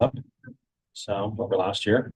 up. So over last year.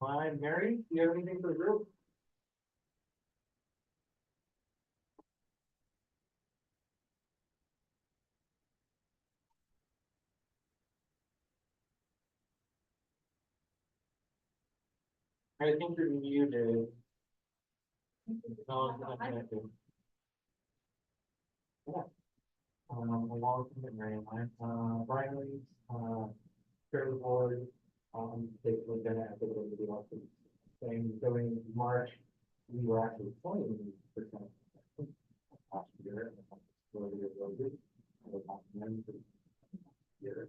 Hi, Mary, do you have anything for the group? I think you're muted. No, it's not connected. Yeah. Along with Mary and Brian Lee, chair of the board, basically gonna have to go to the office. Saying during March, we were actually 20% last year. So we were really good. I was not meant to year.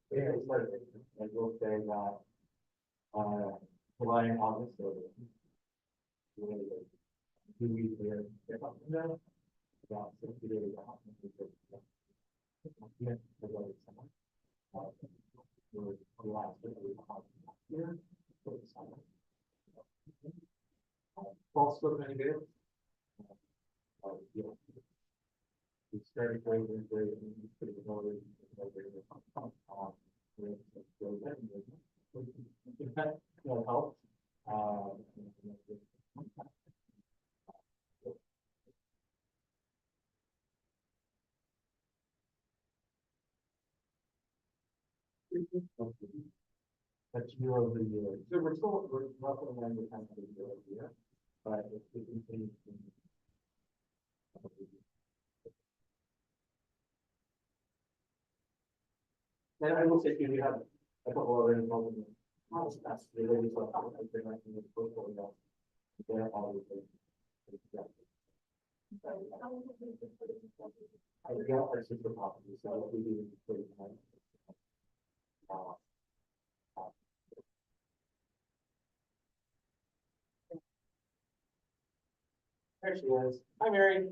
Yeah, it's like, I will say that, July and August, so really good. 2 weeks there. About 60 days out. Yeah, for the summer. For the last year, for the summer. False flip any good? Yeah. We started going in very, pretty good. In fact, will help. That's year over year. So we're still, we're roughly around the time of the year over year, but it continues to. And I will say, we have a couple of other involvement. That's related to how I've been writing this portfolio. They're all the same. I got our sister property, so we do. There she is. Hi, Mary.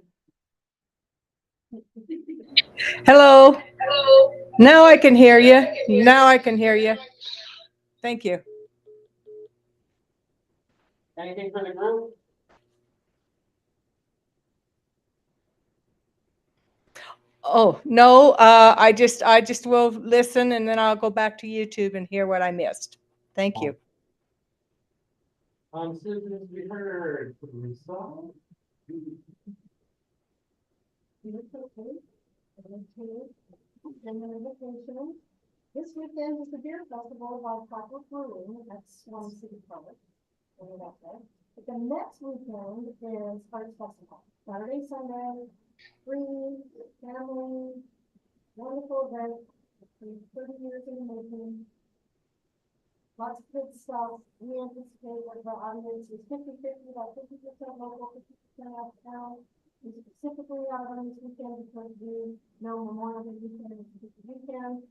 Hello. Now I can hear you. Now I can hear you. Thank you. Anything for the group? Oh, no, I just will listen and then I'll go back to YouTube and hear what I missed. Thank you. Citizens, we heard Lisa. This weekend is the beer festival by Copper Brewing, that's Swan City Public. But the next weekend is Arts Festival, Saturday, Sunday, free, family, wonderful event, 30 years in the making. Lots of good stuff. We anticipate that the audience is 50-50, about 50% local, 50% out of town. We specifically out on this weekend because we know Memorial Day weekend is a big weekend.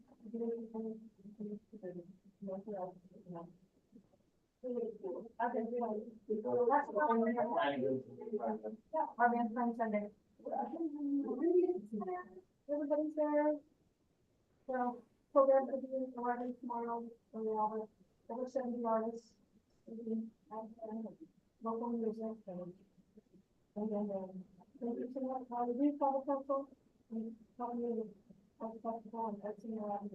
Okay, we don't- that's what I'm gonna have. Yeah, our band playing Sunday. Everybody's there. So, program could be arriving tomorrow, and we all have over 70 artists. And local music and then, thank you so much, we follow council. And help me with, the festival and that's in the lab.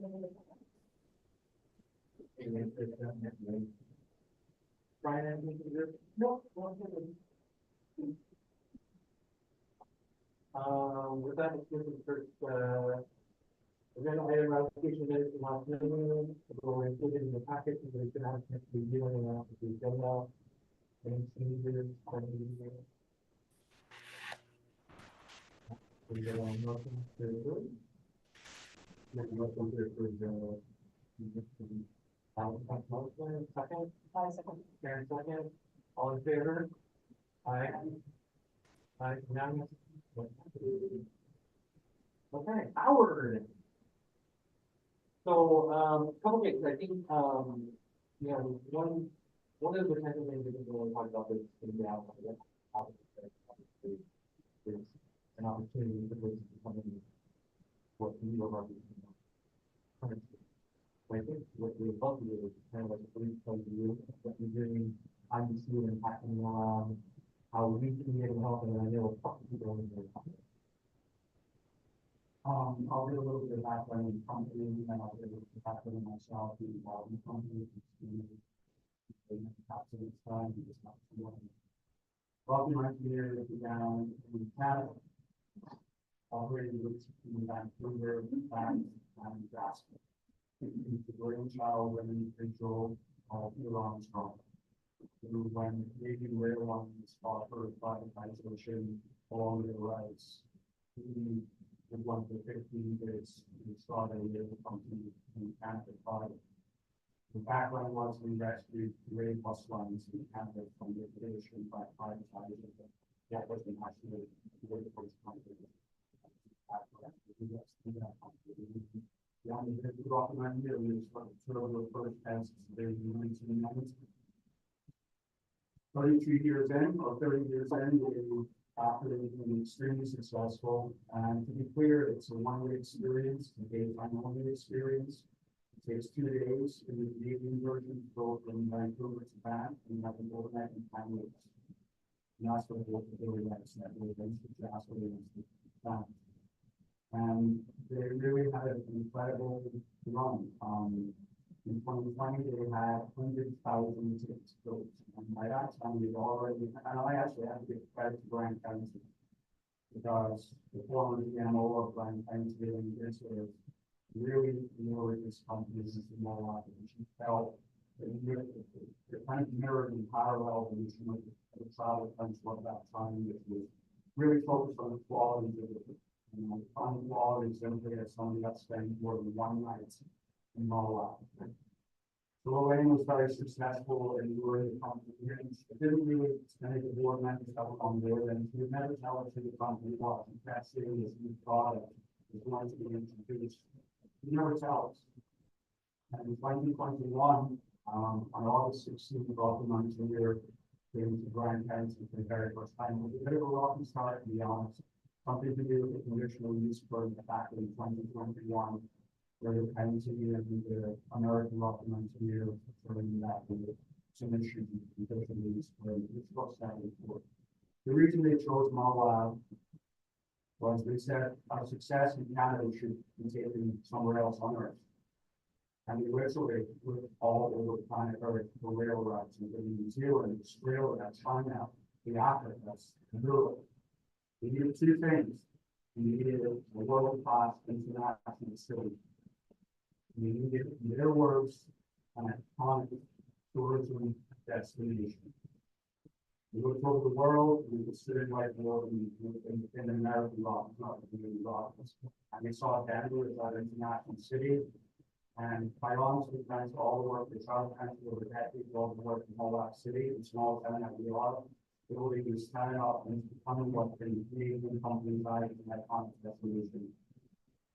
Brian, anything to do? No. With that, let's move to the first, agenda item, application minutes from last meeting, will include in the packet, and we can have next review and then after the agenda. Any changes, any? We get a motion to approve. Make a motion to approve the. Motion, second, Karen, second, all in favor? Aye. Aye, unanimous. Okay, Howard. So, couple things, I think, you know, one of the potential things we can really talk about is in the outcome. Is an opportunity for this to come in what we are representing. I think what we're about to do is kind of like a brief overview, what we're doing, how you see it impacting, how we can get help, and I know a couple people in there. I'll do a little bit of background in the company, and then I'll do a little bit of background in myself, the involved in the company, Rocky Engineer began in Canada, operating roots in Vancouver, and Jasper. The brainchild and individual of Neil Armstrong, who, when Canadian Airlines offered privatization along the rights, he was one of the 15 days who saw the rail company in Canada private. The background was we rescued rail bus lines in Canada from liquidation by privatization. That wasn't actually the way it was company. Yeah, the Rocky Engineer was sort of the first test they used in 33 years in, or 30 years in, we after they've been extremely successful. And to be clear, it's a one-way experience, a day-time-only experience. It takes 2 days in the Canadian version to go from Vancouver to Banff, and you have an overnight in Kamloops. And that's what the really likes that way, that's what they want to Banff. And they really had an incredible run. In 2020, they had 100,000 tickets built. And by that time, we've already, and I actually have to give credit to Brian County, because the former CMO of Brian County and this was really knew this company is more like it. She felt that it kind of mirrored in parallel evolution of the travel country at that time, which was really focused on the quality of it. On quality simply as somebody that spent more than one night in Moab. So Lorraine was very successful in doing the company. It didn't really make the board members stuff on board, and we never tell us who the company was. That seeing this new product is going to be introduced. We never tell us. And in 2021, on August 16th, Rocky Engineer came to Brian County for the very first time. It was a bit of a rocky start, to be honest. Something to do with the conditional use for back in 2021, where the county and the American Rocky Engineer during that submission and conditional use for which was standing for. The reason they chose Moab was they said our success in Canada should be taken somewhere else on Earth. And we originally looked all over the planet Earth for railroads, including New Zealand, Australia, China, the Africa, Europe. We needed two things. We needed a world-class international city. We needed, in their words, an iconic tourism destination. We looked over the world, we would sit in like world in American rock, not the rock. And we saw Denver as our international city. And quite honestly, thanks to all the work that travel country over decades, all the work in Moab City, the small town that we are, it will be standing up and becoming what the Canadian company values in that context destination.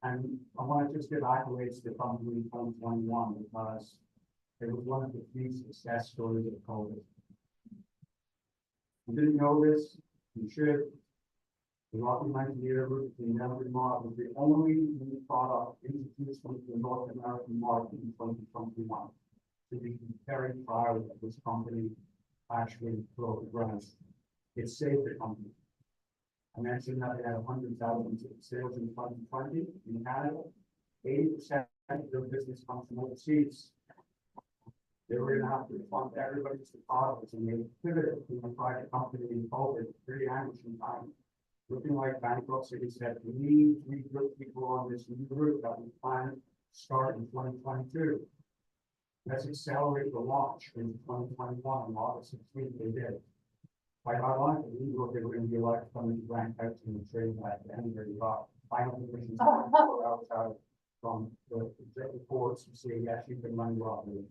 And I want to just give accolades to the company in 2021 because It was one of the few success stories of COVID. You didn't know this, you should. The Rocky Mountain Yearbook, the Memory Mark, was the only new product introduced into the North American market in 2021. So we can be very proud that this company actually broke the ground. It saved the company. I mentioned that they had 100,000 sales in 2020 in Canada. 80% of their business comes from overseas. They were going to have to fund everybody's deposits, and they pivoted from a private company in COVID, pretty anxious time. Looking like bankruptcy, they said, we need to recruit people on this new route that we plan to start in 2022. Let's accelerate the launch in 2021, and August 16th they did. Quite ironically, we were going to be like coming to rank out to the trade back to anybody about final positions outside from the executive boards who say, yes, you can run your operation.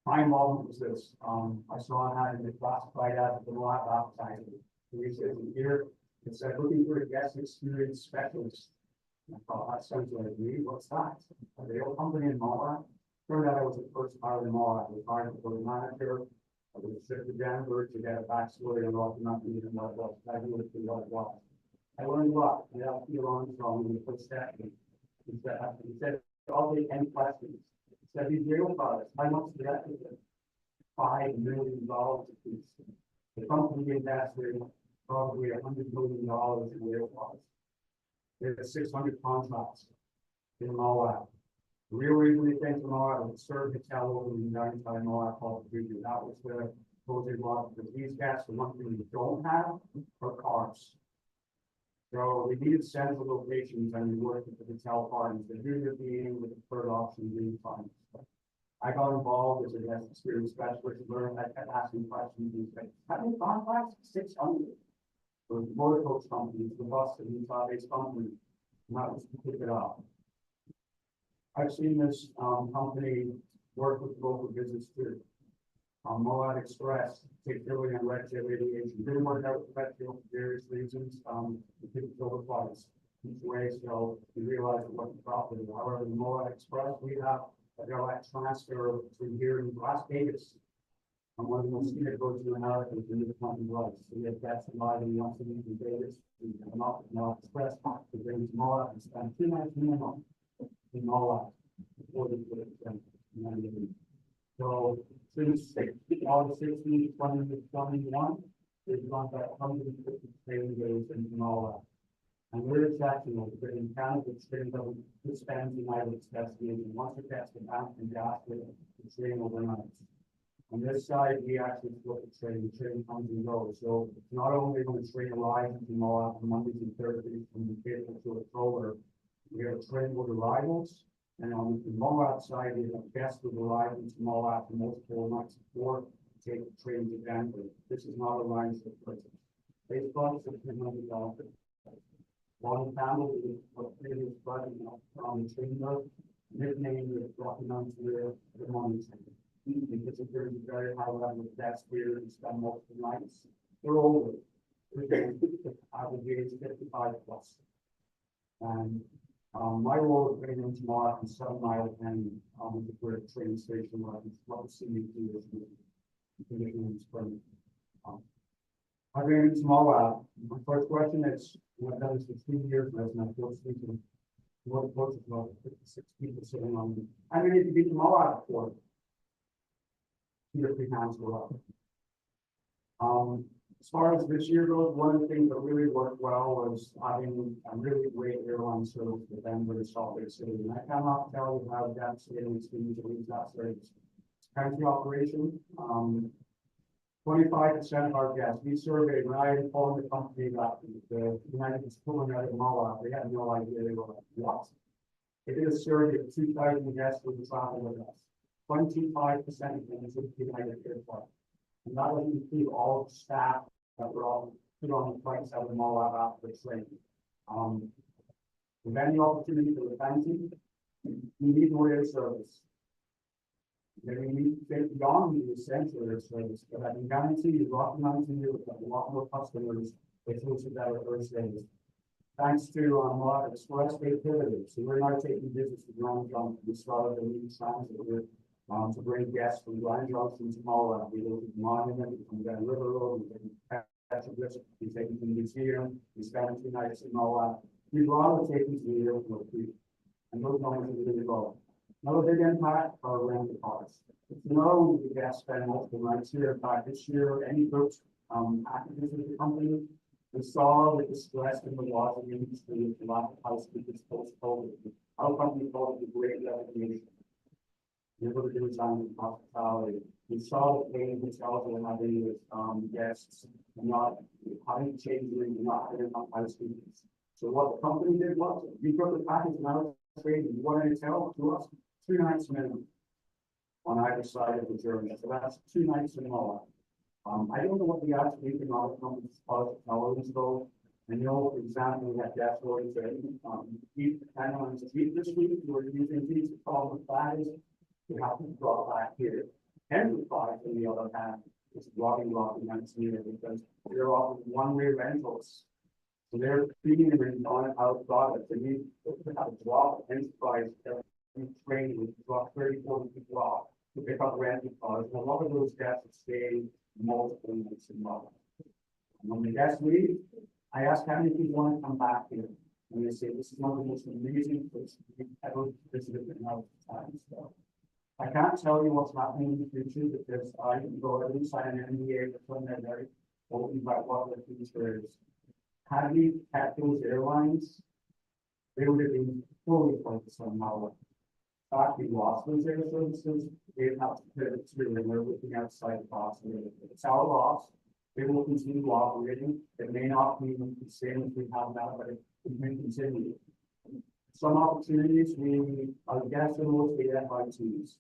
My involvement was this. I saw an ad in the classified as the Moab advertising. It says here, it said looking for a guest experience specialist. I thought that sounds like me. What's that? A real company in Moab? Turned out I was the first hire in Moab. I was hired for the manager. I was shipped to Denver to get a backstory on Rocky Mountain and what it was. I knew it was. I learned a lot. I have to learn from the first step. He said, I'll take any questions. He said, these real products, how much did that get? $5 million a piece. The company invested probably $100 million in real products. There's 600 contracts in Moab. The real reason they came to Moab was to serve hotel over in the entire Moab called the region. That was the closing block, because these guys, the one thing we don't have are cars. So we needed central locations, and we worked with the hotel partners. The junior being with the third option being fine. I got involved as a guest experience specialist, learned. I kept asking questions. And said, how many contracts? 600. For the motor coach companies, the bus and Utah-based companies, and that was to pick it up. I've seen this company work with local business too. Moab Express, particularly on Red Tail Aviation, didn't work out with Red Tail for various reasons. We didn't fill the flights each way, so we realized it wasn't profitable. However, the Moab Express, we have a direct transfer to here in Las Vegas. And one of the most scenic roads in America is the Mid-Atlantic Road. So we have guests arriving once a week in Vegas. We come up with Moab Express to bring to Moab and spend 2 nights minimum in Moab before they put it in. So since August 16, 2021, they've gone back 150 training days in Moab. And we're exceptional because in Canada, it's training that we spend the United States and once it gets the bank and gas with it, it's training overnight. On this side, we actually look at training comes and goes. So it's not only going to train arrive in Moab from Mondays and Thursdays from the vehicle to a stroller, we have trained with arrivals. And on the Moab side, we have guests who arrive into Moab for multiple nights before take the train to Denver. This is not a line for person. Facebook is $100. One Campbell is what previous budget from the train road, nicknamed the Rocky Mountain Rail, the money center. Because if there's a very high level of deaths here and spend multiple nights, they're older. Average age 55 plus. And my role is bringing into Moab and 7 Mile and the train station where what the CUT is conditioning in spring. I bring into Moab. My first question is, I've done this for 3 years now, and I feel speaking. What is about 56 people sitting on me? I need to be to Moab for 2 or 3 times go up. As far as this year goes, one of the things that really worked well was having a really great airline service with Denver to Salt Lake City. And I cannot tell you how devastating it's been to lose that service. It's a country operation. 25% of our guests, we surveyed when I informed the company that the United was pulling out of Moab, they had no idea they were lost. They did a survey of 2,000 guests who would travel with us. 25% of them is with United Airport. And that would include all the staff that were all put on the flights out of Moab after the training. With any opportunity for the banking, we need more air service. Then we need to think beyond the essential air service, but I can guarantee you, Rocky Mountain will have a lot more customers if we should better air service. Thanks to Moab Express, they pivoted. So we're now taking business to Grand Jump. We started a new transit. We're To bring guests from Grand Junction to Mulla, we go to the monument, we come down River Road, we take Patrick Bishop, we take him to the museum, we spend 2 nights in Mulla. We'd rather take him to the airport, and those moments are really low. Another big impact are rental cars. It's known the guests spend multiple nights here. In fact, this year, any groups, applicants with the company, we saw the distress in the water industry with the lack of house speakers post-COVID. Our company called it the great resignation. Never to do time with hospitality. We saw the pain hotels were having with guests not having to change the room, not having enough house speakers. So what the company did was we took the package and out trade you want to tell to us 2 nights minimum on either side of the journey. So that's 2 nights in all. I don't know what the actual economic numbers are though. I know, for example, we have gas orders this week, we're using these problem flags. We have to draw back here. And the product, on the other hand, is blocking nights here because they're offering one-way rentals. So they're feeding them on out products. They need to have a drop enterprise training, which drop 30-40 people off to pick up rental cars. And a lot of those guests stay multiple nights in Mulla. When the guests leave, I ask how many people want to come back here. And they say, this is one of the most amazing places we've ever visited in our time. So I can't tell you what's happening in the future because I can go at least sign an NDA with them that very open about what the future is. Had we kept those airlines, they would have been fully focused on Mulla. In fact, we lost those air services, they'd have to pivot to, and we're looking outside the box. It's our loss. They will continue operating. It may not be the same as we have now, but it may continue. Some opportunities we are guessing mostly FITs,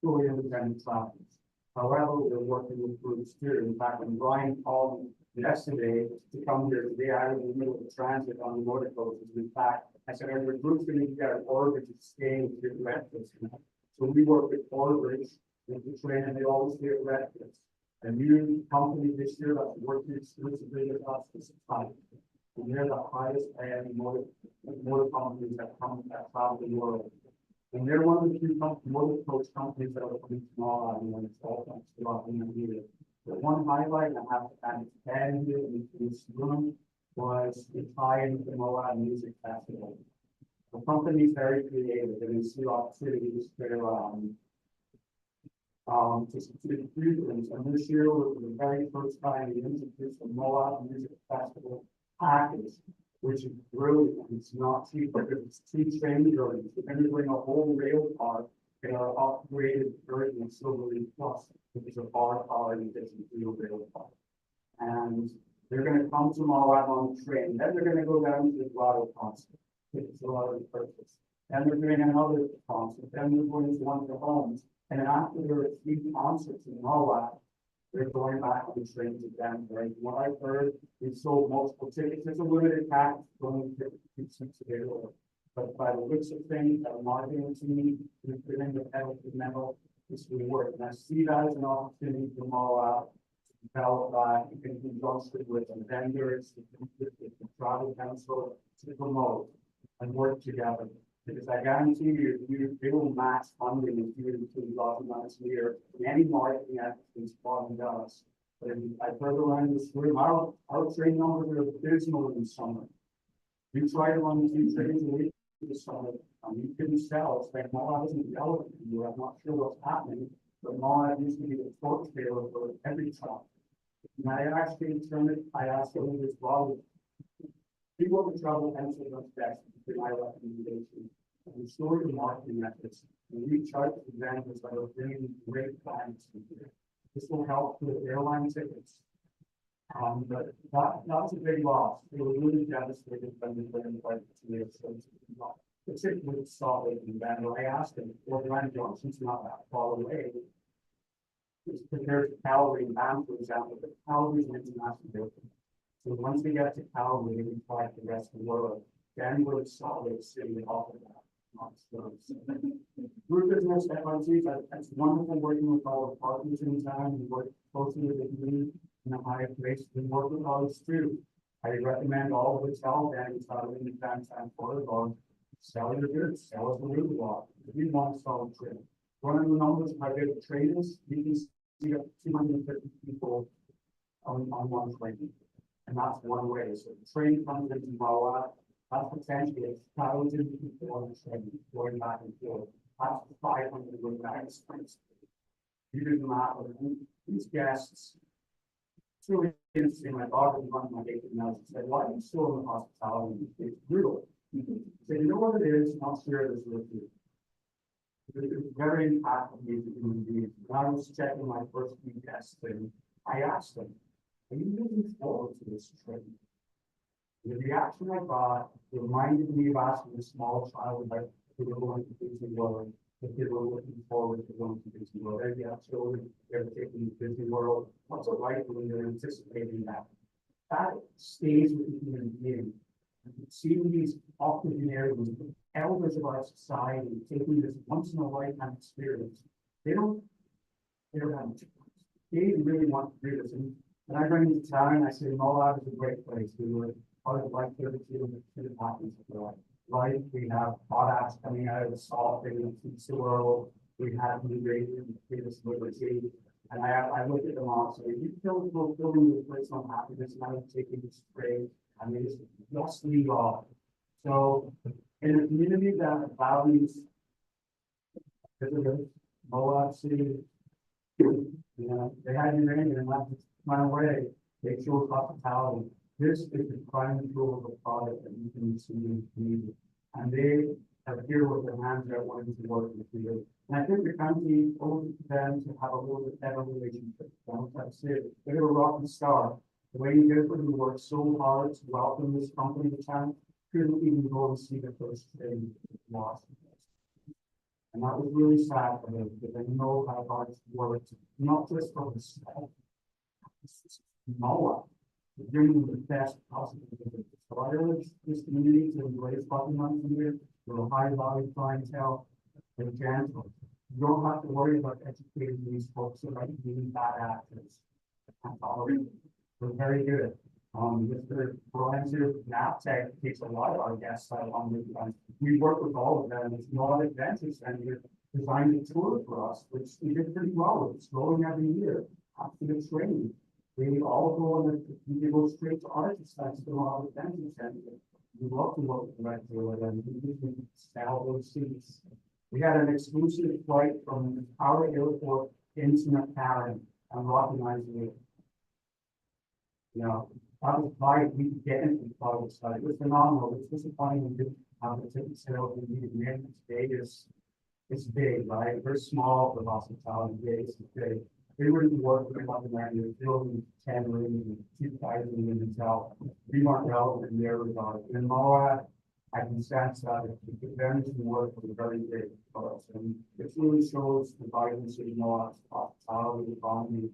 fully independent travelers. However, we're working with groups too. In fact, when Brian called me yesterday to come here today, I was in the middle of the transit on the Nordic coast. In fact, I said, are the groups going to get an order to stay with your breakfast? So we work with Orbridge with the train, and they always stay at breakfast. A new company this year that's working exclusively with us is Type. And they're the highest paying motor companies that travel the world. And they're one of the few motor coach companies that are coming small and when it's all thanks to us in the media. But one highlight I have to add here in this room was the tie-in with the Moab Music Festival. The company is very creative and they see opportunities to influence. And this year was the very first time we introduced the Moab Music Festival package, which is brilliant. It's not cheap, but it's 2 train journeys. We're going to bring a whole rail car in our upgraded version of Silverleaf Plus, which is a bar car in addition to a rail car. And they're going to come to Moab on the train. Then they're going to go down to the Grotto concert, which is a lot of the purchase. Then they're doing another concert. Then they're going to one of the homes. And after there are 3 concerts in Moab, they're going back on the train to Denver. What I've heard, we've sold multiple tickets. It's a limited package, only 50 seats available. But by the looks of things, our marketing team, we've put in the pedal to the metal, this will work. And I see that as an opportunity for Moab to develop that in conjunction with the vendors, the travel council to promote and work together. Because I guarantee you, they will max funding if you include lots of months a year in any marketing activities Boston does. But I've heard around this room, our train numbers are abysmal in the summer. We try to run 2 trains a week this summer, and you couldn't sell. It's like Moab isn't relevant to you. I'm not sure what's happening, but Moab used to be the torch trailer for every truck. And I actually I asked them this well, people with travel pencil what's best for my recommendation. And the story of marketing methods, and we charge examples that are bringing great clients to here. This will help with airline tickets. But that was a big loss. They were really devastated when they put in the budget to the particularly solid in Denver. I asked them, well, Grand Junction's not that far away. It's compared to Calgary and Banff, for example, but Calgary's an international building. So once we get to Calgary, we fly to the rest of the world. Denver is solid city off of that. Group business FITs, it's wonderful working with all the partners in town. We work closely with the community in a higher place. We work with others too. I recommend all of the hotel bands in the downtown Florida, sell your goods, sell us the root block. If you want to sell a trip, Running the numbers, if I get the trainers, you can see up 250 people on one train. And that's one way, so the train comes into Moab, that's potentially 1,000 people on the train going back and forth. That's 500 going back to Springs. You do the math, and these guests, it's really interesting. My daughter was running my date now and said, why are you still in the hospitality? It's brutal. So you know what it is, and I'll share this with you. It's very impactful to human beings. When I was checking my first few guests, and I asked them, are you looking forward to this trip? The reaction I got reminded me of asking a small child about if they were going to Disney World, if they were looking forward to going to Disney World. If you have children, they're taking to Disney World, what's it like when you're anticipating that? That stays with the human being. Seeing these octogenarians, elders of our society, taking this once in a lifetime experience, they don't have much. They really want to do this. And when I bring them to town, I say Moab is a great place. We were part of like 32 and happens right. We have potash coming out of the salt, they teach the world. We have the radio and previous liberty. And I look at them all, so you feel fulfilling your personal happiness now taking this trade. I mean, it's just leave off. So in a community that values visitors, Moab City, you know, they had you in and left my way. They chose hospitality. This is the prime tool of the product that you can see in the community. And they are here with their hands out wanting to work with you. And I think the county owes it to them to have a little bit better relationship. That's it. They're a rock and star. The way you did it, you worked so hard to welcome this company to town, couldn't even go and see the first train lost. And that was really sad for them because I know how hard it's worked, not just for the staff, Moab, but bringing the best possible. So I urge this community to embrace Bucking Mountain here, with a high value clientele, and gentle. You don't have to worry about educating these folks about being bad actors. We're very good. Mr. Brian's here, NAPTEC takes a lot of our guests out on the event. We work with all of them. It's not advantage center designed a tour for us, which we did pretty well. It's growing every year after the training. We all go on we go straight to artists that's the model advantage center. We love to work with the right tour and we sell those seats. We had an exclusive flight from our airport into McCarran and recognizing it. You know, that was why we could get into the product side. It was phenomenal. It's disappointing we didn't have the ticket sales we needed. Man, Vegas, it's big, right? We're small for hospitality. Vegas is big. We were working with one man, we were building 10 rooms and 2,000 in hotel. We weren't relevant in their regard. In Moab, I can sense that the vendors and work was very big for us. And it really shows the vibrancy of Moab's hospitality, economy,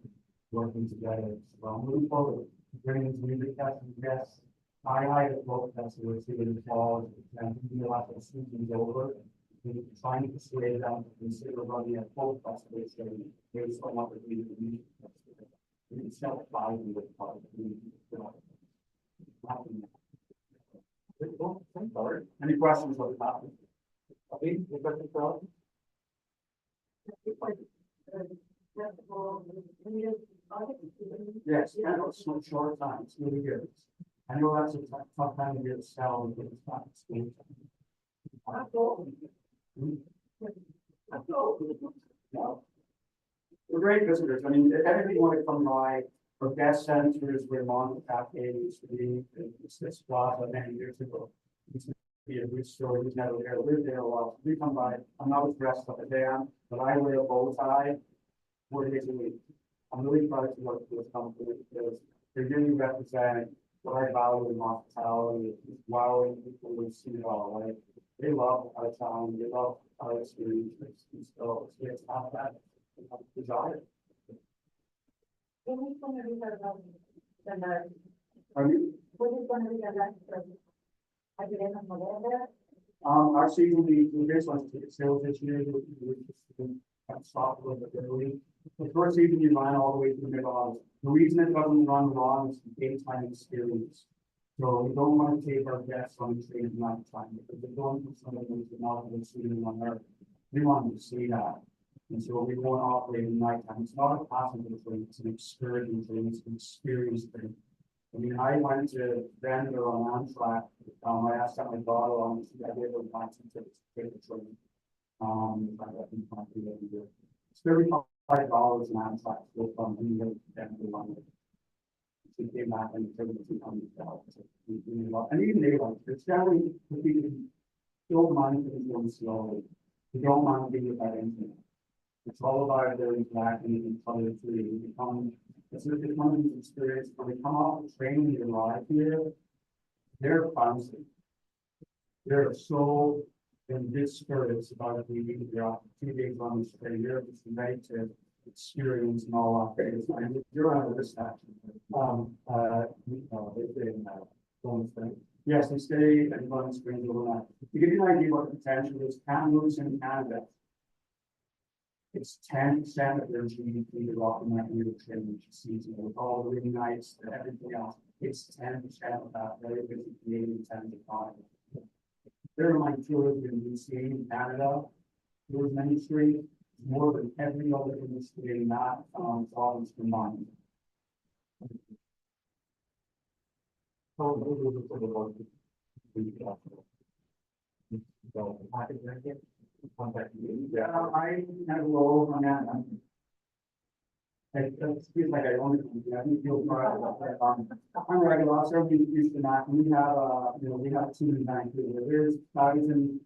working together. So I'm looking forward to bringing this music testing guests. I at both festivals here in the fall, and we like the season's over. We're trying to persuade them to consider running a full festival, so there's so much that we need. We can sell it by the part. Any questions on the topic? Okay, the question for yes, and it's not short time, it's really good. I know that's a tough time to get a sell and get it back to school. No. We're great visitors. I mean, if anybody want to come by, for guest centers, where Monte Cafe used to be, it's this plaza many years ago. It used to be a good store, we never there, lived there a while. We come by, I'm not as dressed up as I am, but I wear a bow tie 4 days a week. I'm really proud to work for this company because they really represent what I value in hospitality, wowing people who see it all, right? They love our town, they love our experience, so it's not that desire. When is going to be the Are you? when is going to be the next? I did it on November. Our season, the base one's ticket sales this year, we just stopped a little bit early. The first season you ran all the way through mid-August. The reason it doesn't run long is the daytime experience. So we don't want to take our guests on the train at night time because they're going from some of them to not even see them on Earth. We want them to see that. And so we won't operate at nighttime. It's not a passenger train, it's an excursion train, it's an experience train. I mean, I went to Denver on Amtrak, I asked my daughter on, she got able to buy some tickets to take the train. I think I can do it. It's $35 an Amtrak to go from New York to Denver, London. She came back and took it to $200. And even they like, it's generally, if you can don't mind things going slowly, you don't mind being about anything. It's all about their interacting and other three. It's a becoming experience when they come off the train and you arrive here, they're bouncing. They're so in this spirit about being there after 2 days on the train. They're just ready to experience and all that. And you're out of this action. They've been going through. Yes, they stay at Golden Springs overnight. To give you an idea what the potential is, Kamloops in Canada. It's 10% of their GDP, the Rocky Mountain River Train season, with all the really nice and everything else. It's 10% of that very busy Canadian tens economy. Bear in mind, tourism in BC, in Canada, tourism industry, more than every other industry in that province combined. Yeah, I kind of roll on that. It feels like I only, I feel proud about that. I'm a regular officer, we used to not, we have, we have 2 in Vancouver, there's 1,000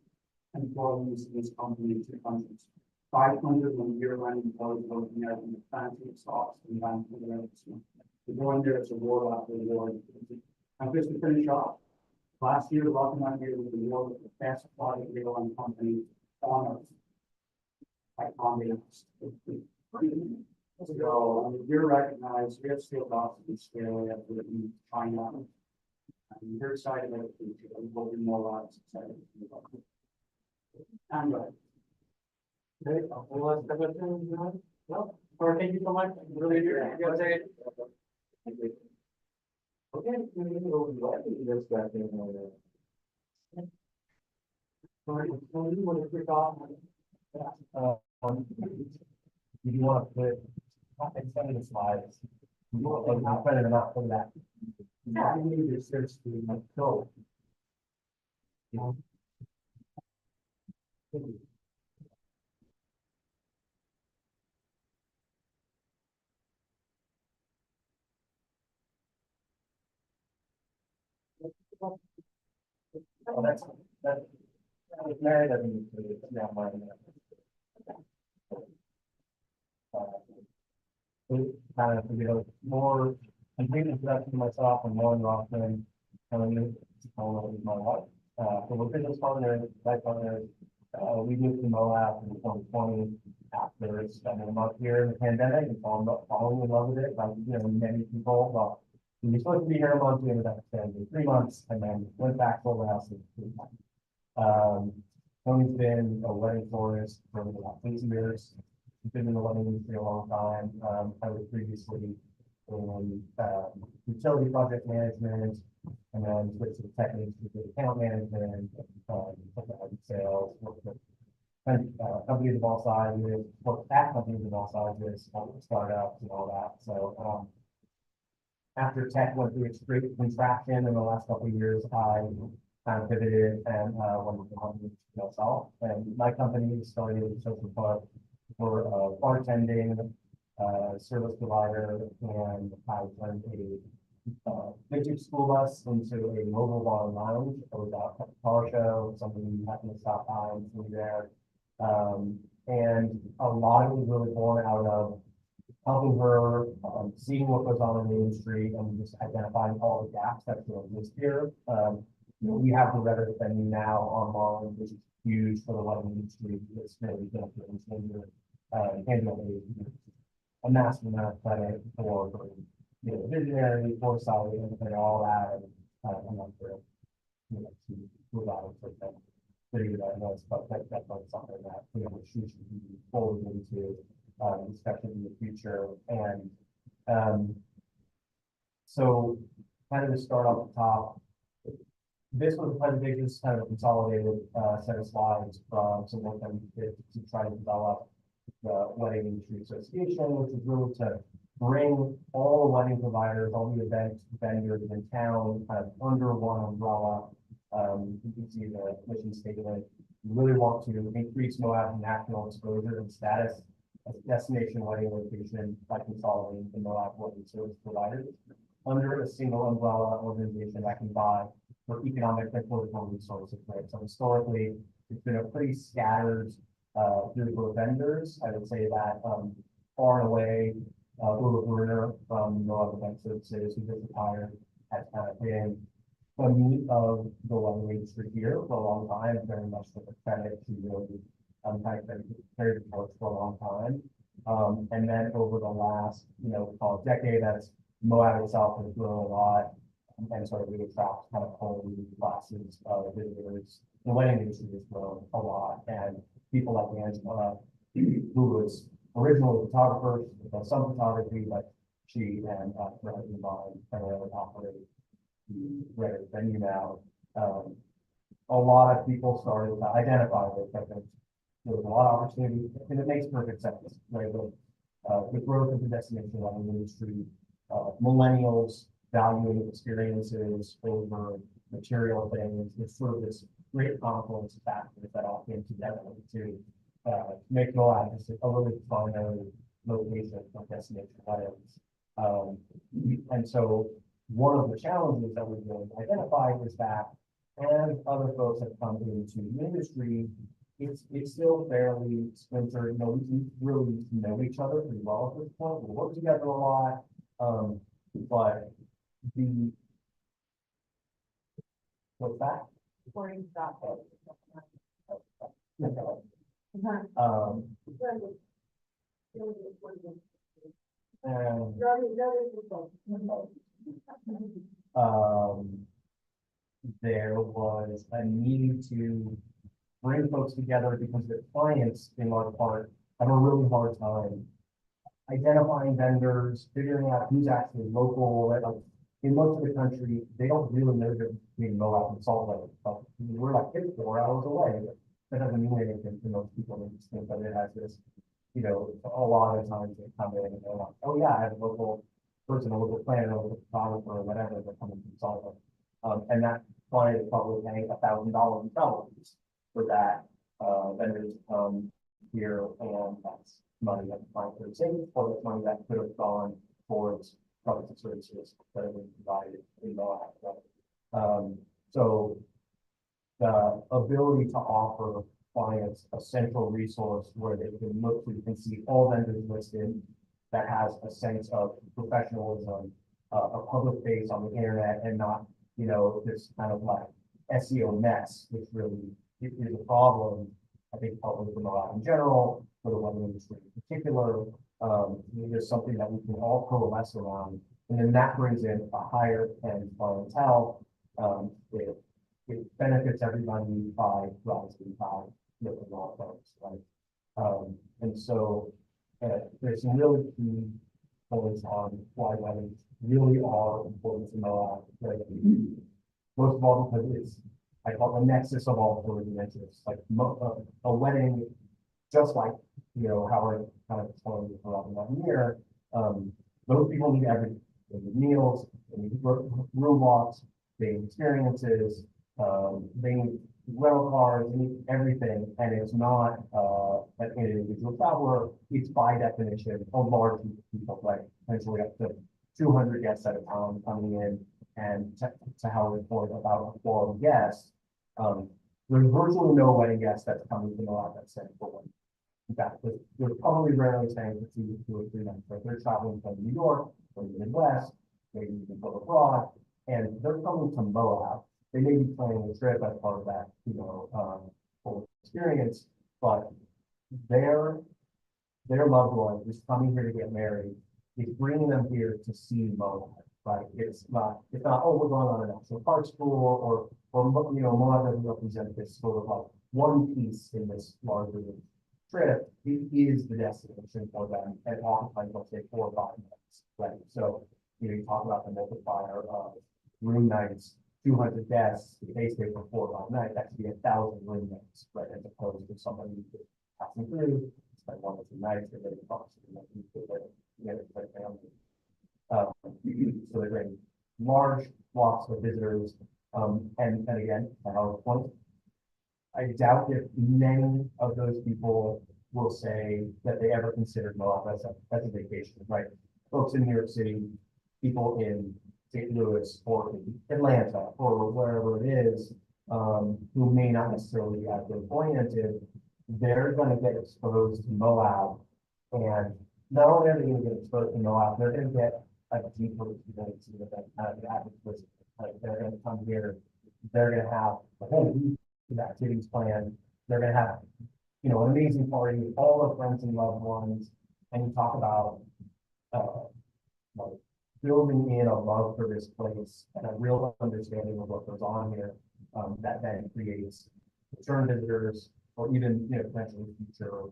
employees in this company in 2 countries. 500 when year-round employees working out in the fancy stocks in Vancouver. We go in there, it's a war after war. And just to finish off, last year, Rocky Mountain River was awarded the best product airline company on earth. By Condé Nast. So, I mean, you're recognized, we have still lots of Australia, Britain, China. And we're excited about the future, and we'll be more lots excited. And Okay, well, no, or thank you so much. Really, you guys say it. Okay, we need to go to this back in. Sorry, so you want to kick off? If you want to put, in some of the slides, you want to put it enough for that. Yeah, we need to search the go. Oh, that's, married, I mean, yeah, mine. Kind of, more complete introduction to myself and Lauren Rothman, telling you, my wife. So we're business partners, life partners. We moved to Moab in 2020 after spending a month here in the pandemic and falling in love with it, like, many people. Well, we were supposed to be here a month, we ended up spending 3 months and then went back to the house in 3 months. Tony's been a wedding florist for about 8 years. He's been in the wedding industry a long time. I was previously in utility project management, and then switched to the tech industry with account management, sales, worked with companies of all sizes, worked at companies of all sizes, startups and all that. So after tech went through its great contraction in the last couple of years, I kind of pivoted and went to the company myself. And my company started Social Club for bartending, service provider, and I turned a vintage school bus into a mobile bar and lounge. I was out at the car show, somebody happened to stop by and see me there. And a lot of it was really born out of helping her, seeing what goes on in the industry and just identifying all the gaps that still exist here. We have the Reddit venue now online, which is huge for the wedding industry. It's really beneficial. A massive amount of credit for visionary, foresight, and all that. I'm not sure, to move out of that video that was, but that's like something that she should be forward into discussion in the future. And so, kind of to start off the top, this was a presentation, kind of a consolidated set of slides from some work that we did to try to develop the Wedding Industry Association, which is really to bring all the wedding providers, all the event vendors in town, kind of under one umbrella. You can see the mission statement. We really want to increase Moab's national exposure and status as a destination wedding location by consolidating the Moab wedding service providers under a single umbrella organization that can buy for economic and political resources, right? So historically, it's been a pretty scattered group of vendors. I would say that far and away, Ula Bruner from Moab Event Services, who just retired, has kind of been the meat of the wedding industry here for a long time, very much with the credit to really kind of been very close for a long time. And then over the last, call it decade, as Moab itself has grown a lot and sort of really attracts kind of whole new classes of visitors. The wedding industry has grown a lot, and people like Angela, who was originally a photographer, she does some photography, but she and her husband Bob primarily operate the Reddit venue now. A lot of people started to identify this. I think there was a lot of opportunity, and it makes perfect sense, right? The growth of the destination wedding industry, millennials valuing experiences over material things, it's sort of this great confluence of factors that all came together to make Moab just a really primary location for destination weddings. And so one of the challenges that we've really identified is that as other folks have come into the industry, it's still fairly splintered. We really know each other pretty well at this point. We work together a lot, but what's that? There was a need to bring folks together because the clients, in large part, have a really hard time identifying vendors, figuring out who's actually local. Right? Like in most of the country, they don't really know that between Moab and Salt Lake. But we're like 4 hours away. But that doesn't mean anything to most people. They just think that it has this, a lot of times they come in and they're like, oh yeah, I have a local person, a local planner, a local photographer, or whatever, they're coming from Salt Lake. And that client is probably paying $1,000 in salaries for that vendor to come here, and that's money that the client could have saved, or that's money that could have gone towards products and services that have been provided in Moab. So the ability to offer clients a central resource where they can look to and see all vendors listed that has a sense of professionalism, a public face on the internet, and not, this kind of like SEO mess, which really is a problem, I think, probably for Moab in general, for the wedding industry in particular. There's something that we can all coalesce around, and then that brings in a higher end clientele. It benefits everybody by rising by local law firms, right? And so there's some really key points on why weddings really are important to Moab. Right? Most of all, because it's, I call it the nexus of all four dimensions. Like a wedding, just like Howard kind of told me around that year, those people need everything. They need meals, they need room walks, they need experiences, they need rental cars, they need everything. And it's not an individual traveler, it's by definition a large group of people, like potentially up to 200 guests at a time coming in. And to Howard's point about a quality guest, there's virtually no wedding guest that's coming to Moab that's staying for one. In fact, they're probably rarely staying for 2 or 3 nights. But they're traveling from New York, from the Midwest, maybe even from abroad, and they're coming to Moab. They may be planning a trip as part of that, full experience, but their loved one is coming here to get married. It's bringing them here to see Moab. Right? It's not, oh, we're going on a national park tour, or Moab doesn't represent this sort of like one piece in this larger trip. It is the destination for them, and oftentimes they'll say 4 or 5 nights, right? So, you talk about the multiplier of room nights, 200 guests, if they stay for 4 or 5 nights, that could be 1,000 room nights, right? As opposed to somebody passing through, like one that's nice, they're getting costs, and then you put it, it's like family. So they bring large flocks of visitors, and again, to our point, I doubt if many of those people will say that they ever considered Moab as a vacation, right? Folks in New York City, people in St. Louis or in Atlanta or wherever it is, who may not necessarily be as oriented, they're going to get exposed to Moab, and not only are they going to get exposed to Moab, they're going to get a deeper experience with that kind of atmosphere. Like they're going to come here, they're going to have a whole week of activities planned. They're going to have, an amazing party with all their friends and loved ones, and you talk about like building in a love for this place and a real understanding of what goes on here, that then creates return visitors or even, potentially future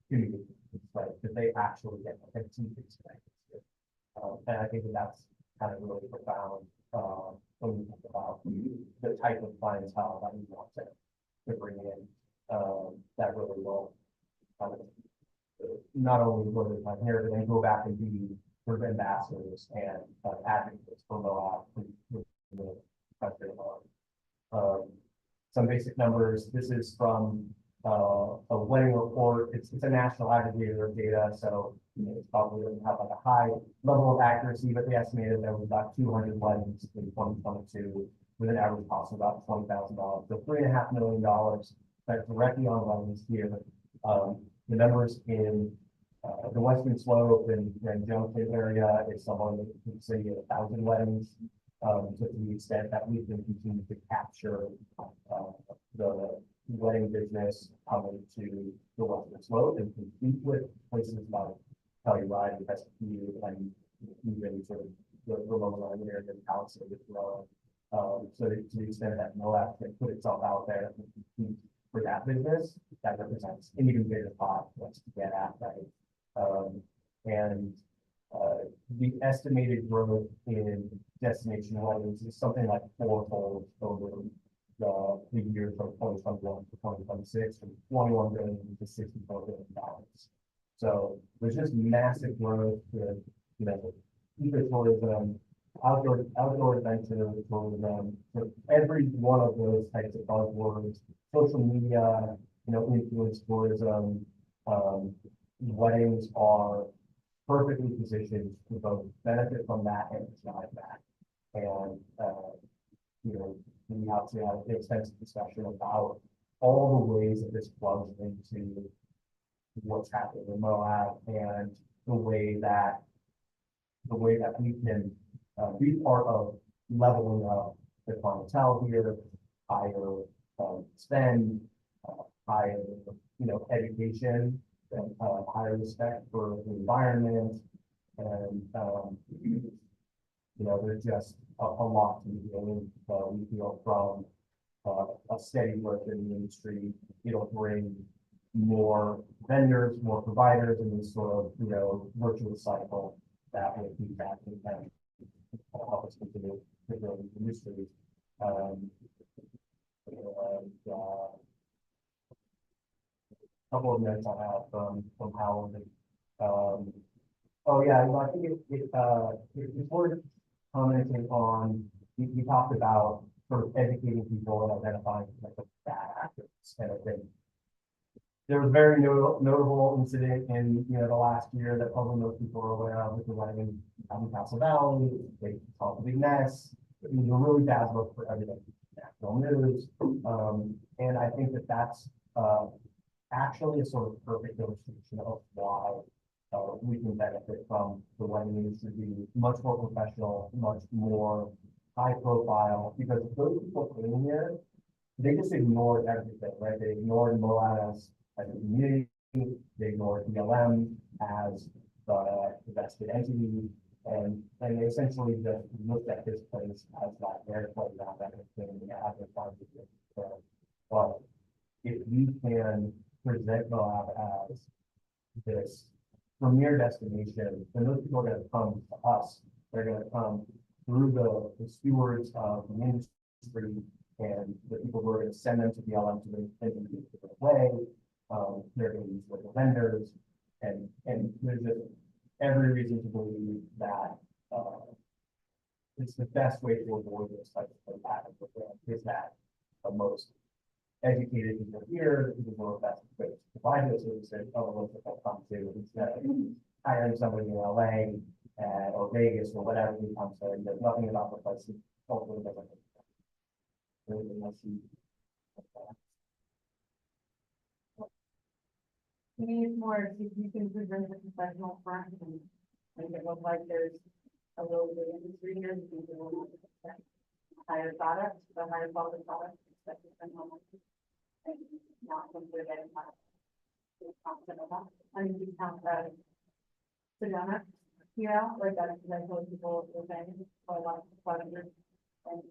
community, right? That they actually get a deep experience. And I think that's kind of really profound when you think about the type of clientele that we want to bring in, that really will kind of not only go to time here, but then go back and be sort of ambassadors and advocates for Moab for the country alone. Some basic numbers. This is from a wedding report. It's a national aggregator of data, so it probably doesn't have like a high level of accuracy, but they estimated there was about 200 weddings in 2022 with an average cost of about $20,000. So $3.5 million spent directly on weddings here. The numbers in the Western Slope and Junction area is somewhere in the city of 1,000 weddings. So to the extent that we can continue to capture the wedding business coming to the Western Slope and compete with places like Telluride, SQ, and even sort of the remote line area in Palisade as well. So to the extent that Moab can put itself out there and compete for that business, that represents an even bigger pot for us to get at, right? And the estimated growth in destination weddings is something like fourfold over the year from 2021 to 2026, from $21 billion to $64 billion. So there's just massive growth with, ecotourism, outdoor adventure tourism, for every one of those types of buzzwords, social media, influence tourism, weddings are perfectly positioned to both benefit from that and drive that. And, we obviously have an extensive discussion about all the ways that this plugs into what's happening in Moab and the way that we can be part of leveling up the clientele here, higher spend, higher, education, and higher respect for the environment, and there's just a lot to be doing. We feel from a steady growth in the industry, it'll bring more vendors, more providers, and this sort of virtuous cycle that will be back and help us continue to grow the industry. Couple of notes I have from Howard. Oh yeah, I think it's worth commenting on. We talked about sort of educating people and identifying like the bad actors, and I think there was a very notable incident in the last year that probably most people are aware of with the wedding in Castle Valley. They caused a big mess. It was a really bad look for everybody. National news, and I think that's actually a sort of perfect illustration of why we can benefit from the wedding industry being much more professional, much more high profile, because those people in here, they just ignored everything, right? They ignored Moab as a community, they ignored BLM as the vested entity, and they essentially just looked at this place as that airplane around everything and have their fun with it. But if we can present Moab as this premier destination, then those people are going to come to us. They're going to come through the stewards of the industry and the people who are going to send them to BLM to think in a different way. they're going to use local vendors, and there's just every reason to believe that, it's the best way to avoid those types of patterns, is that the most educated people here, the more best equipped to provide those services, are the ones that they'll come to, instead of hiring somebody in LA, or Vegas, or whatever you come to, and there's nothing about the place that hopefully doesn't. Really, unless you. To me, it's more, if you can present the professional front and make it look like there's a little bit of industry here, you can do higher products, the higher quality products, especially from home. Not from the getting high. I mean, you count that. Sedona, you know, like that, because I told people the thing, for a lot of pleasure and,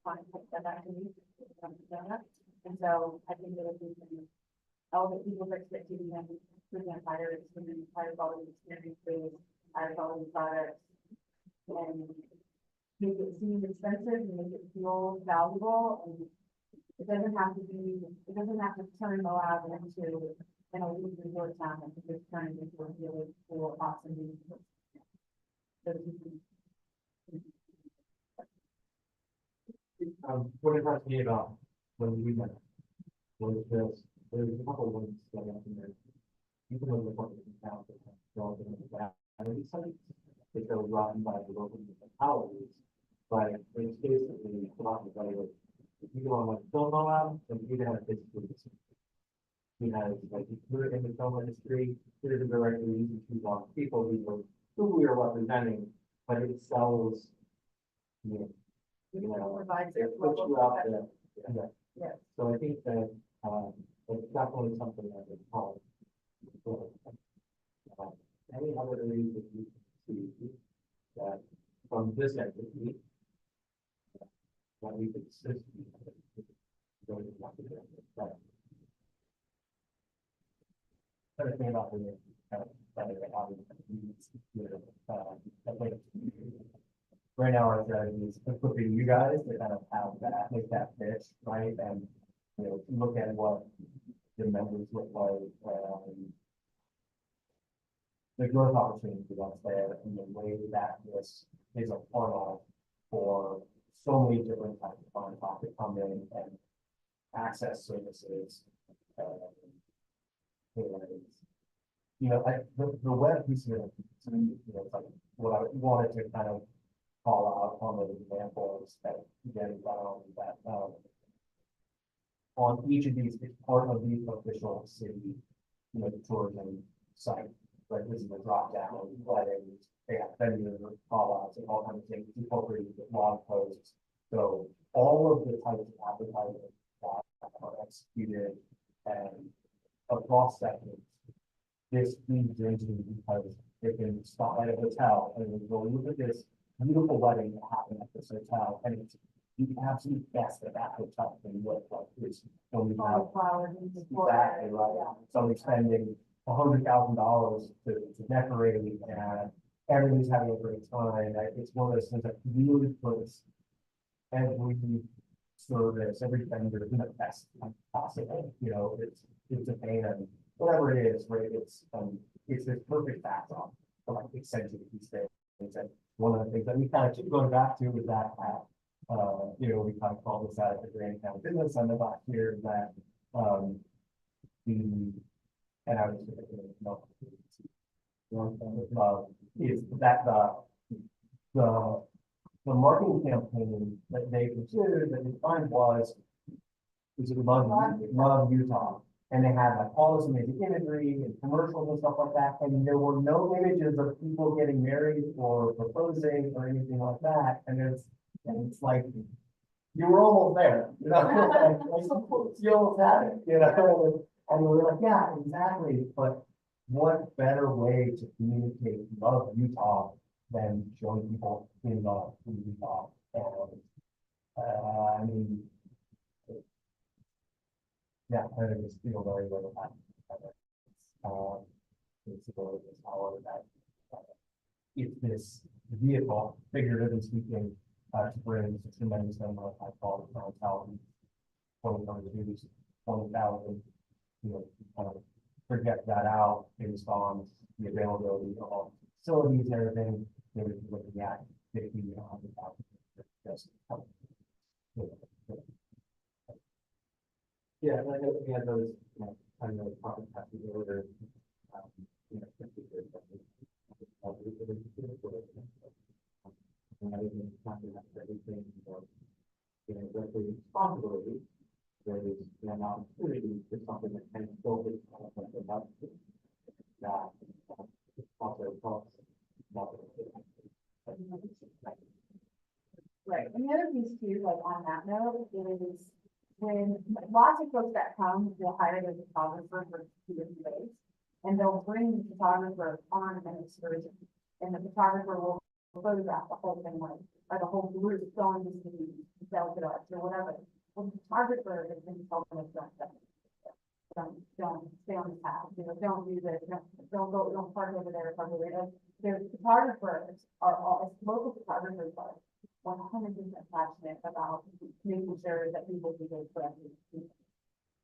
fine, that actually, from Sedona. And so I think that if we can elevate people's expectations and present higher experience, higher quality experiences, higher quality products, and make it seem expensive and make it feel valuable, and it doesn't have to be, it doesn't have to turn Moab into an elite resort town, and just turn it into a really cool, awesome resort. So you can What impressed me about when we went was this, there's a couple of ones that I think that you can look at what the town is relevant to that. And these sites, they go run by the local municipalities, but it's basically a lot of better. If you go on like film lab, then you can have basically this. He has like, if you're in the film industry, here's a director, you can choose on people who we are representing, but it sells. You know, provide it it puts you out there. Yeah. Yes. So I think that, it's definitely something that is called. Any other areas that you can see that from this entity that we could assist you with, going to what we're doing. But Other thing about the, obviously, I think right now our strategy is equipping you guys to kind of have that, make that fit, right? And, you know, look at what the members look like, the growth opportunity that's there, and the way that this is a funnel for so many different types of nonprofit to come in and access services. You know, the web piece of it, you know, it's like what I wanted to kind of call out on the examples that getting down that, on each of these, it's part of the official city, you know, tourism site. Like this is a drop down, weddings, they have venues, call outs, and all kinds of things, incorporated with blog posts. So all of the types of advertising that are executed and across sectors, this feeds into, because they can stop at a hotel and they go, look at this beautiful wedding that happened at this hotel, and it's the absolute best that that hotel can look like. This when we have flowers and exactly right. Somebody spending $100,000 to decorate, and everybody's having a great time. It's one of those things that really puts every service, every vendor in the best light possible. You know, it's a pain, and whatever it is, right? It's this perfect backdrop for like eccentric these things. And one of the things that we kind of keep going back to is that, you know, we kind of call this out at the Grand County Business Summit last year, that, and I was is that the marketing campaign that they considered that they find was it Love Utah. And they had like all this amazing imagery and commercials and stuff like that. And there were no images of people getting married or proposing or anything like that. And it's like, you were almost there, you know, you almost had it, you know, and we were like, yeah, exactly. But what better way to communicate Love Utah than showing people in Utah? And, I mean, yeah, I just feel very, very happy. It's how that it's this vehicle, figuratively speaking, to bring a tremendous amount of high quality clientele. 20,000 you know, kind of project that out based on the availability of all facilities and everything, you know, we're looking at 50, 100,000. Just, Yeah, and I know we had those, you know, kind of profit taxes order, you know, and I didn't talk about everything, or, you know, directly responsibility. There is an opportunity for something that can still be about that. Also costs. Right, and the other piece too, like on that note, is when lots of folks that come will hire their photographer for 2 or 3 days. And they'll bring the photographer on an excursion, and the photographer will photograph the whole thing, like, or the whole group going to see Delta Arts or whatever. Well, the photographer has been told them, don't stay on the path, you know, don't do this, don't park over there, park over there. The photographers are all, local photographers are 100% passionate about making sure that people do good for everything.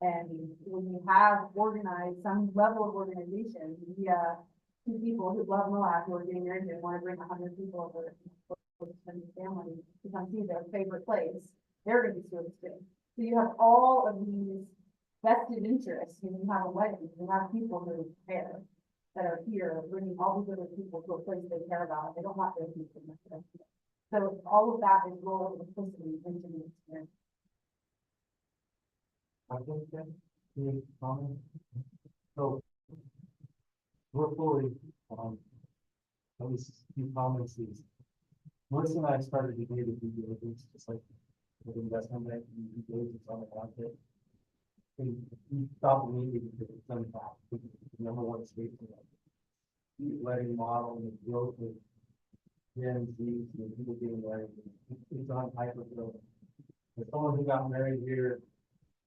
And when you have organized some level of organization, via 2 people who love Moab, who are getting married and want to bring 100 people over with family to come see their favorite place, they're going to be so interested. So you have all of these vested interests. When you have a wedding, you have people who care, that are here, bringing all these other people to a place they care about. They don't want their people. So all of that is rolled implicitly into the experience. I think that, the comment, so we're fully, at least a few comments is, Melissa and I started to do the due diligence, just like with investment banking, due diligence on the market. And we thought we needed to get some back, the number one state, letting model and the growth of Gen Z, and people getting married, it's on hyper growth. As someone who got married here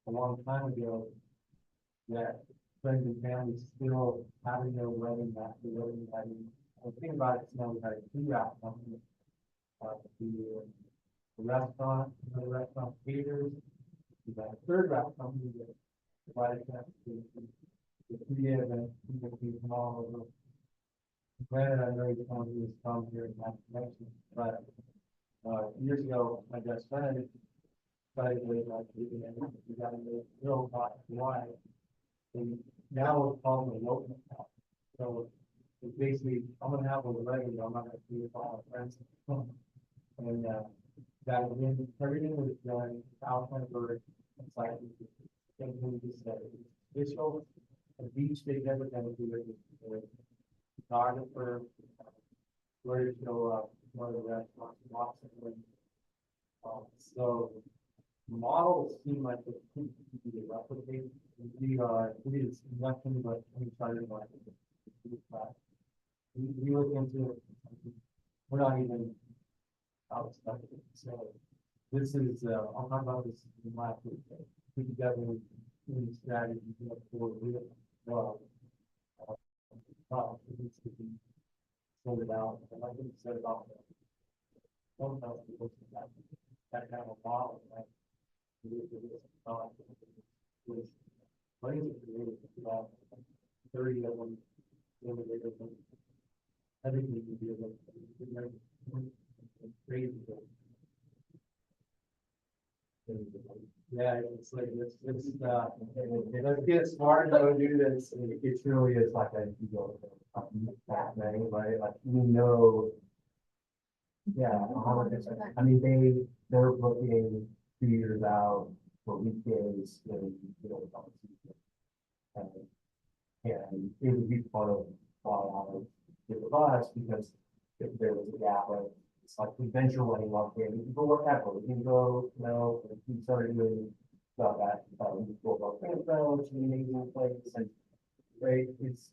a long time ago, that friends and family still having their wedding, that the wedding, the thing about it, now we had a 2 route company. The restaurant, the restaurant caters, we got a 3rd route company that provided that to the 3 events, people from all over. Granted, I know you're someone who was from here in that connection, but years ago, my best friend started with like, we got a real hot why. And now it's called an elopement. So it's basically, I'm gonna have a wedding, but I'm not gonna see if all my friends. And that when everything was done, Alpine Bird, it's like, we just said, this show, a beach they never done to do it. Photographer, where to show up, one of the restaurants, lots of them. So models seem like they could be replicated. It is nothing but uncharted like we look into it. We're not even out stuff. So this is, I'll talk about this in my group. Put together in the strategy for real. It needs to be sorted out, and like you said about that. Sometimes people see that kind of model, right? Which brings it to about 30 of them, everything can be a crazy. Yeah, it's like, let's get smart and go do this. It truly is like a, thing, right? Like, we know. Yeah, 100%. I mean, they're looking 2 years out for weekdays and, you know, and it would be part of why I would give it us, because if there was a gap, like, it's like adventure wedding market, you can go wherever, you can go, you know, we started doing stuff at, we go about campground, which is an amazing place, and right, it's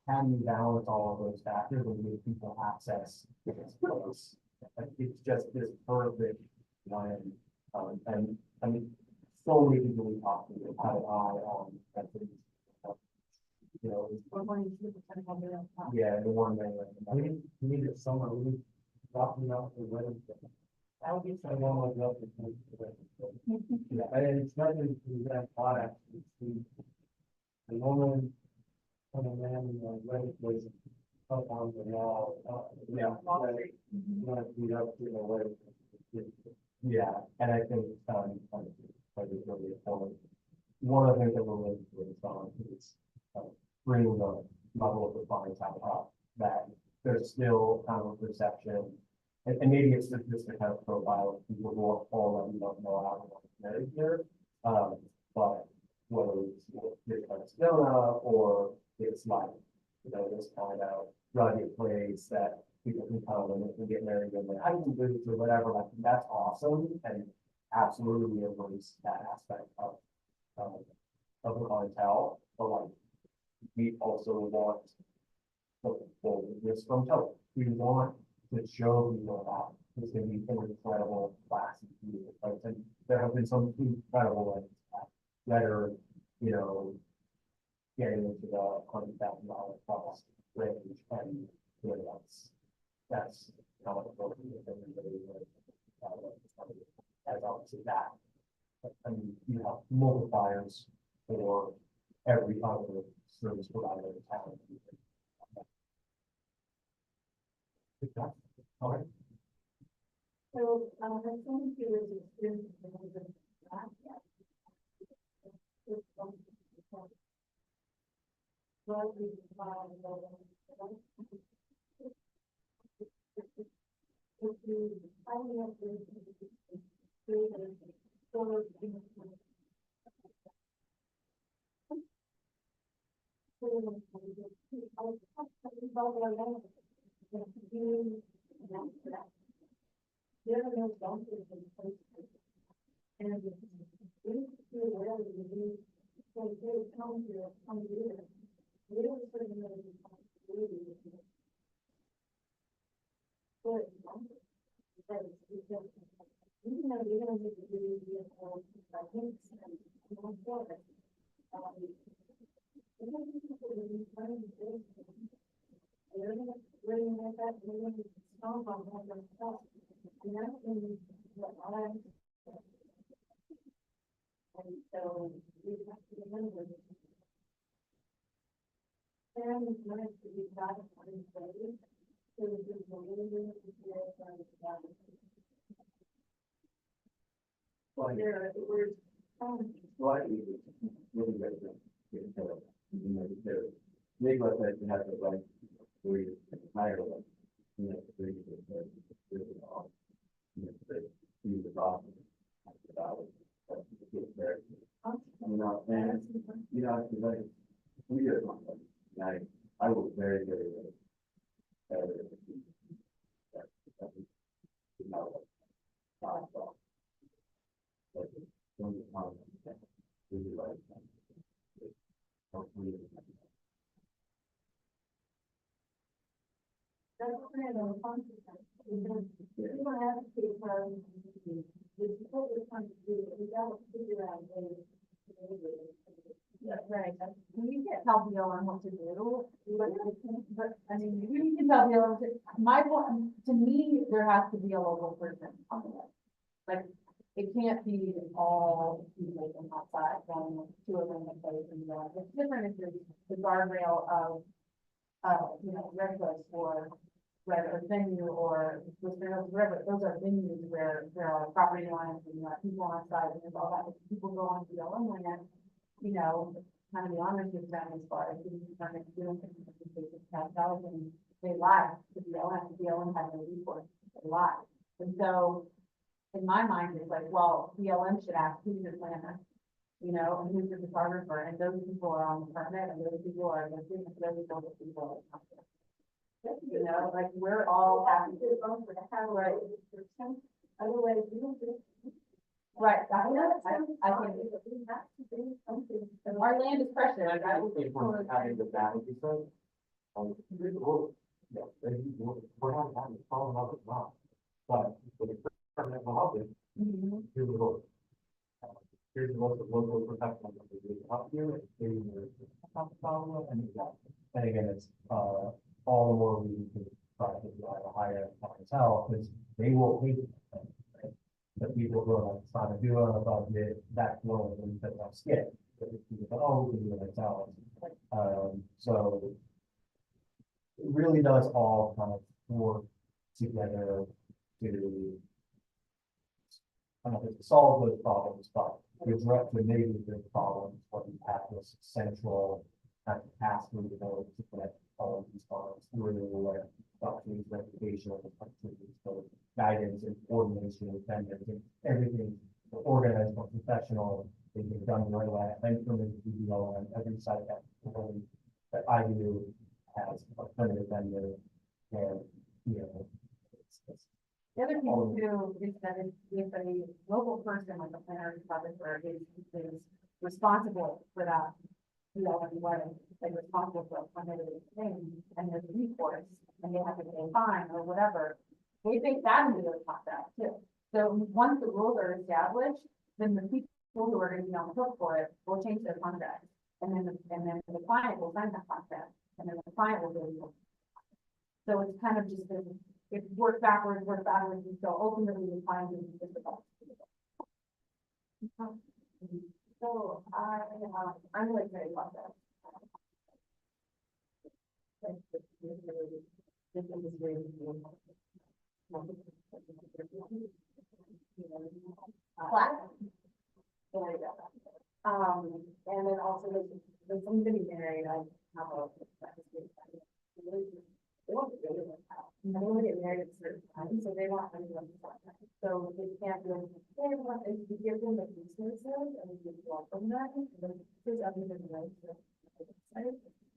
how you balance all of those factors and give people access to this place. Like, it's just this perfect one, and I mean, so many people we talk to have an eye on that thing. You know, yeah, the one thing, we need it somewhere, we need talking about the wedding. That would be someone like that. Yeah, and it's not even that product, it's the a woman and a man, was up on the wall, yeah. Went beat up, way. Yeah, and I think, like it's really important. One of the things that we're really focused on is, bringing the level of defiance out up, that there's still kind of a perception. And maybe it's just the kind of profile of people who are all that we don't know how to marry here. But whether it's Barcelona or it's like, this kind of rugged place that people can come and they can get married in their honeymoon or whatever, like, that's awesome. And absolutely embrace that aspect of the clientele, but like, we also want the boldness from Tote. We want to show people that it's going to be an incredible class of people, right? And there have been some incredible ones that are, getting into the $100,000 plus range, and that's kind of a as obviously that. I mean, you have multipliers for every other service provider in town. All right. So, I'm going to do is experience the well, we I was very, very, that's kind of a fun thing. We don't have to take from the what we're trying to do, we gotta figure out ways to do it. Yeah, right. You can't tell the on what to do, but I mean, you can tell the other, my point, to me, there has to be a local person on it. Like, it can't be all people from outside, one, two of them in place and one. It's different if there's the guardrail of, Redwoods or whether venue or wherever, those are venues where there are property lines and you have people on site and there's all that. If people go on to their own land, kind of the honor system as far as being determined to do and they lie to BLM has no recourse, they lie. And so in my mind, it's like, well, BLM should ask who's your planner, and who's your photographer, and those people are on the permit, and those people are, those people are. Like we're all happy to vote for the have right. Otherwise, you don't do. Right, I think our land is precious. I think we're having the balance, so, we're not having a problem of it now. But for the permanent housing, here's the vote. Here's the most of local professionals that we do up here, and again, it's, all the more reason to try to drive a higher clientele, because they will pay. The people who are trying to do on a budget, that's one of the things that they'll skip. Oh, we can do it ourselves. So it really does all kind of work together to kind of solve those problems, but to address the negative problems, what you have this central kind of task to develop to connect all of these problems through like doctrines, reputation, activities, so guidance and coordination with vendors and everything organized or professional, they get done the right way. And from the DBO and every site that I do has a primitive vendor and, you know, it's The other thing too is that if a local person like a planner or photographer is responsible for that, you know, and what, like responsible for a permitted thing, and there's a recourse, and they have to pay a fine or whatever, they take that into their contract too. So once the rules are established, then the people who are gonna be on the hook for it will change their contract. And then the client will sign that contract, and then the client will do it. So it's kind of just, if work backwards, and so ultimately the client is difficult. So I'm really excited about that. This industry is really and then also when somebody married, I have a. They want to go to their house. And they want to get married at a certain time, so they want everyone to start that. So they can't do, they want, if you give them the resources and you welcome them, and then there's everything right.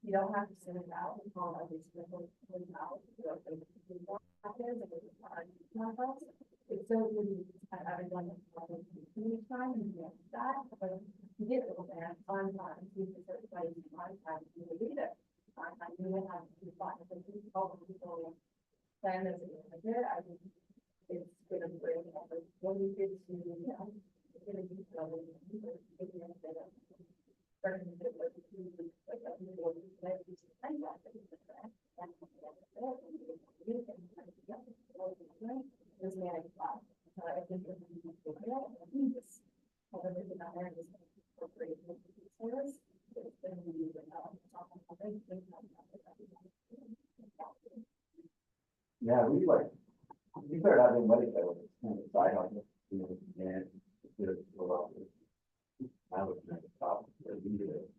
You don't have to send it out and call every single one out. You know, if it happens, and it's not us. It's so easy to have everyone each time and get that, but you get it there on time, you can start writing on time, you will read it. I knew it had to be fun, but people plan as a manager, I think it's gonna bring what we did to, you know, it's gonna be starting to get starting to get like a new like I got it. This man class. I think it's Yeah, we started having weddings that was kind of side on it, you know, and it's good for a lot of it. I was at the top, but we did it.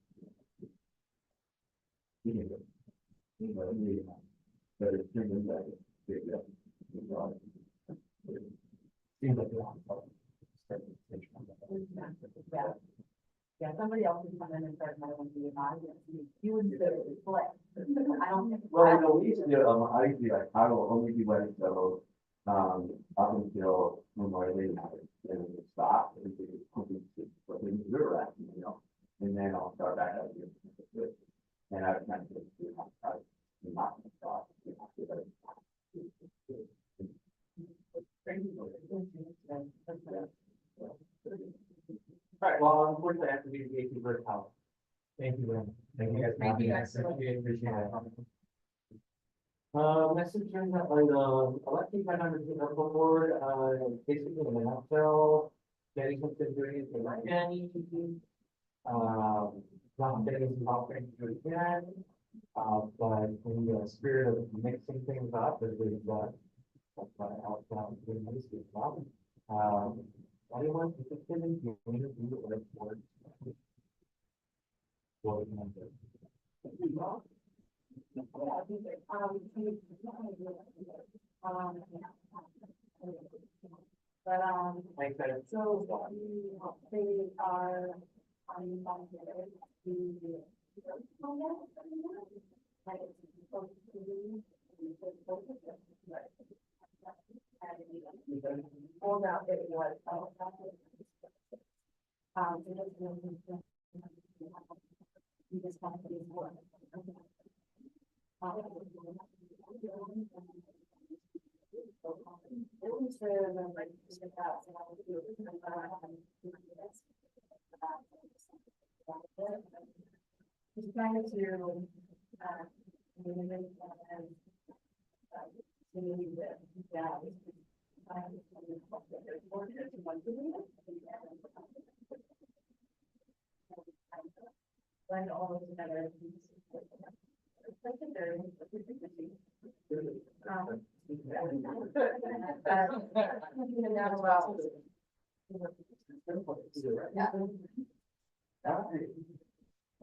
We did it. You know, but it's turned into like a big, seems like a yeah, somebody else would come in and start my own BMI, you would say it was split. I don't think. well, you know, we used to do, I used to be like, I will only do weddings so, up until Memorial Day night, then it stopped, and we but then we were at, you know, and then I'll start back up again. And I've kind of, I'm not gonna stop. All right, well, unfortunately, I have to be the gatekeeper house. Thank you, Lynn. Thank you guys. Thank you guys. Appreciate it. Message on the electing by number two, board, basically in a nutshell, getting something doing it like any. Not getting some offering to do it again. But in the spirit of mixing things up, as we've got. That's why I was down to the ministry as well. Anyone interested in doing it, do it for board member. Thanks, Ed. So they are hold out it was you just have to be more. Just trying to, blend all those together.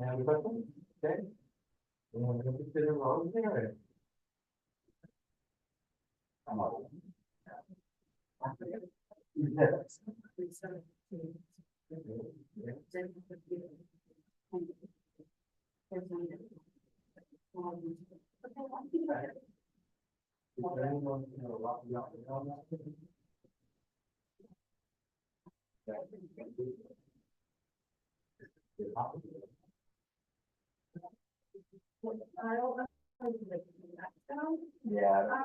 Any questions? Okay. You want to consider Rose there? Come on. Yes. Is there anyone, you know, lock you out on that? Yeah.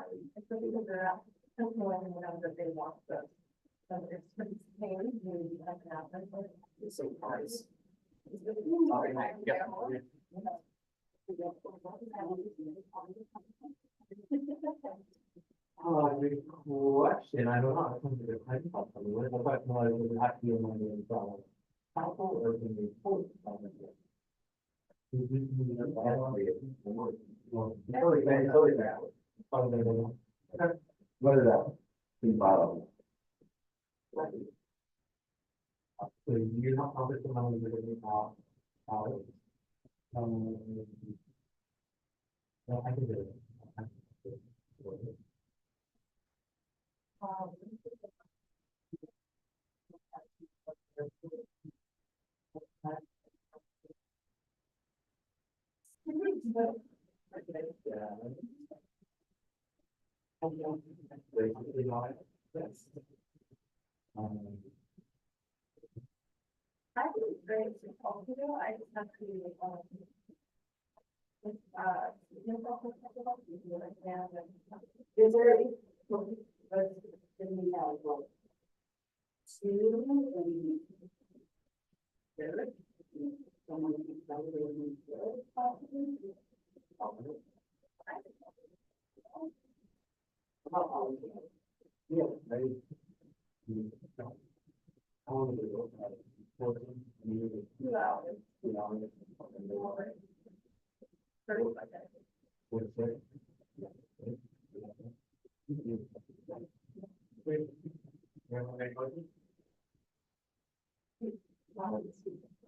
It's so nice. Good question, I don't know. I don't know. I thought something. What the question was, does it have to be a money in problem? Council or can we vote on it? What is that? Bottom. So you know how much money we're gonna have, no, I can do it. I can do it. Yeah. Yes. I think it's great to talk to you. I just have to, is there any, in the, like, two, and someone can celebrate me, possibly? Yeah, I want to go. 14, you know, 2 hours. you know, and they want it. What is it? Wait. You have any questions?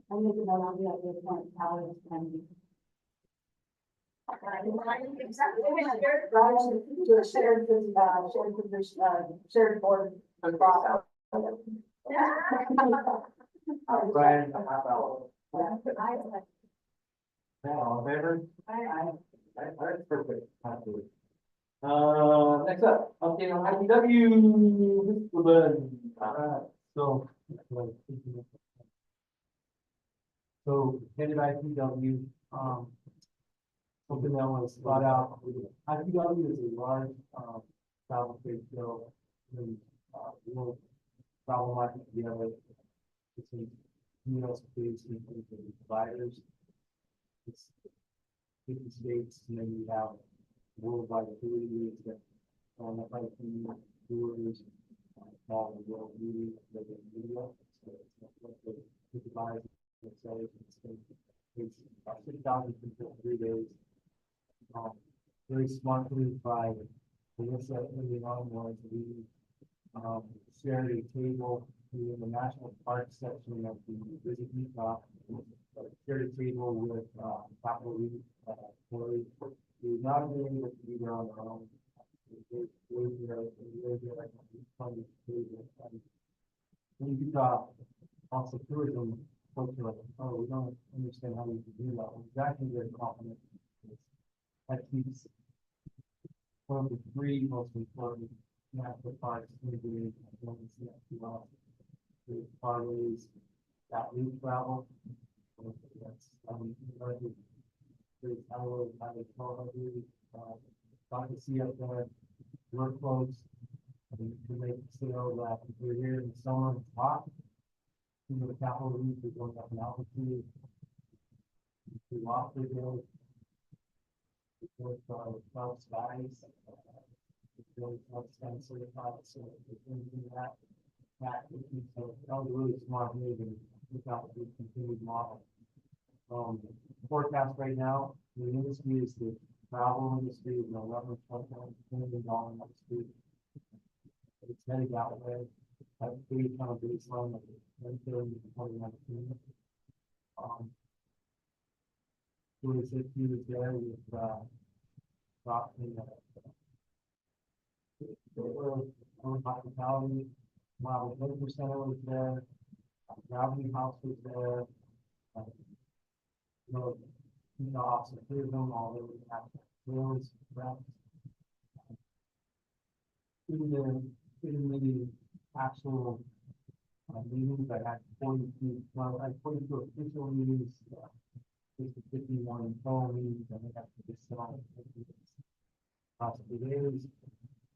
I'm looking at all the other point powers and. Do a shared position, shared board. Brian, a half hour. Yeah. Yeah, all in favor? That's perfect. Absolutely. Next up, update on IPW, Mr. Levin. So. So, headed IPW, something that was brought out, IPW is a large, travel trade show. And, real travel market together. It's in, you know, space and providers. It's 50 states, and then you have worldwide affiliates that on the fight tours, all the world media, the media. So it's not what the 55 it's about 6,000 people 3 days. Very smartly by Melissa early on was we shared a table in the national park section of the Visit Utah. Shared a table with Capital Reef, Corey. We would not have been able to be there on our own. In Utah, also tourism folks are like, oh, we don't understand how we can do that. Well, exactly very confident. That keeps one of the 3 most important national parks in the world. The parlays, that loop travel. That's, there's hours, got to see up there, workloads. And to make it so that if we're here in the summer, it's hot. You know, the Capital Reef is going up in altitude. We walk the hill. With cloud skies. Really cloud sky certified, so we're thinking that so that was a really smart move and without the continued model. Forecast right now, the industry is the travel industry, is $11.1 million industry. It's heading that way. That's pretty kind of baseline of 2019. Really said he was there with, dropping, hospitality, while the Liquor Center was there, Gravity House was there. Officer tourism, all those rooms, in the actual meetings, I had 42, well, I had 42 official meetings, 51 phone meetings, and I have to decide. Possibly days,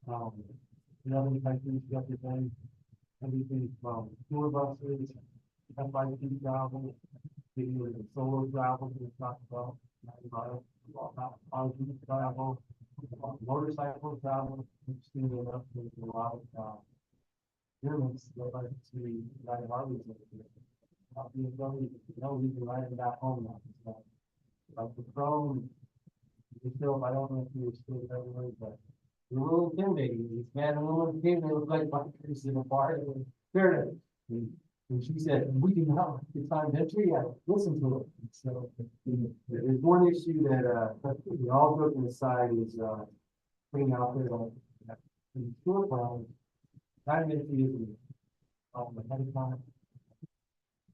in other countries represent everything from tour buses, FIT travel, the solo travel, we talked about, RV travel, motorcycle travel, interesting enough, there's a lot of, units that like to ride RVs over here. The ability to know we can ride it back home now, so, like the drone, you still, I don't know if you were still everywhere, but a little intimidating, these man, a little intimidating, they look like bikers in a bar, and fairness. And she said, we do not like the time entry, I listened to it, so. There's one issue that, we all joking aside is, putting out there, in the tour plan, time entry is, ahead of time.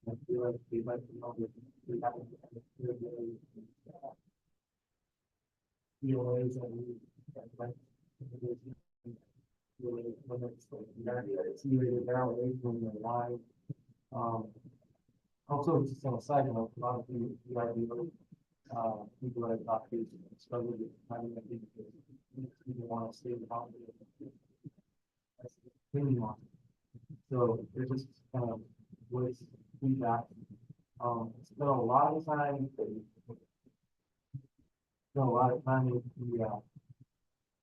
I feel like they'd like to know that we have POAs that we, like, when it's either they're away from the line. Also, just on a side note, a lot of people, people that I talk to struggle with finding that people want to stay in the house. So there's just kind of voice feedback. Spent a lot of time. Spent a lot of time with the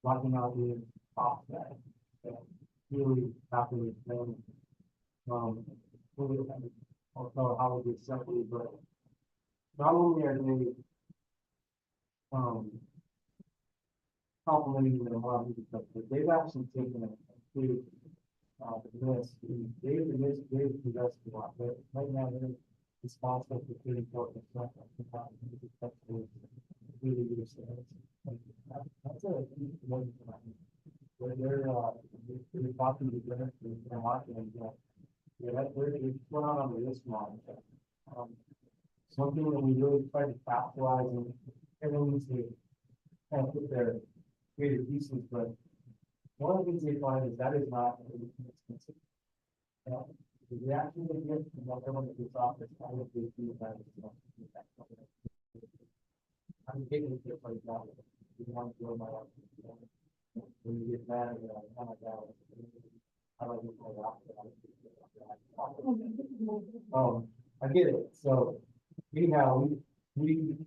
walking out with off that. Really happy with them. Also how we get separately, but not only are they complimenting them a lot, but they've actually taken a big risk. They've invested a lot, but right now they're responsible for 34% of the company. Really good sales. That's a huge one. Where they're talking to the marketing. Yeah, that's where it's going on the list model. Something that we really try to capitalize and everyone needs to kind of put their creative pieces, but one of the things they find is that is not really expensive. The reaction they get from what everyone gets off is kind of big feedback. I'm taking it just like that. You want to go my life. When you get mad, you're like, oh my God. How do I get my life? I get it. So anyhow, we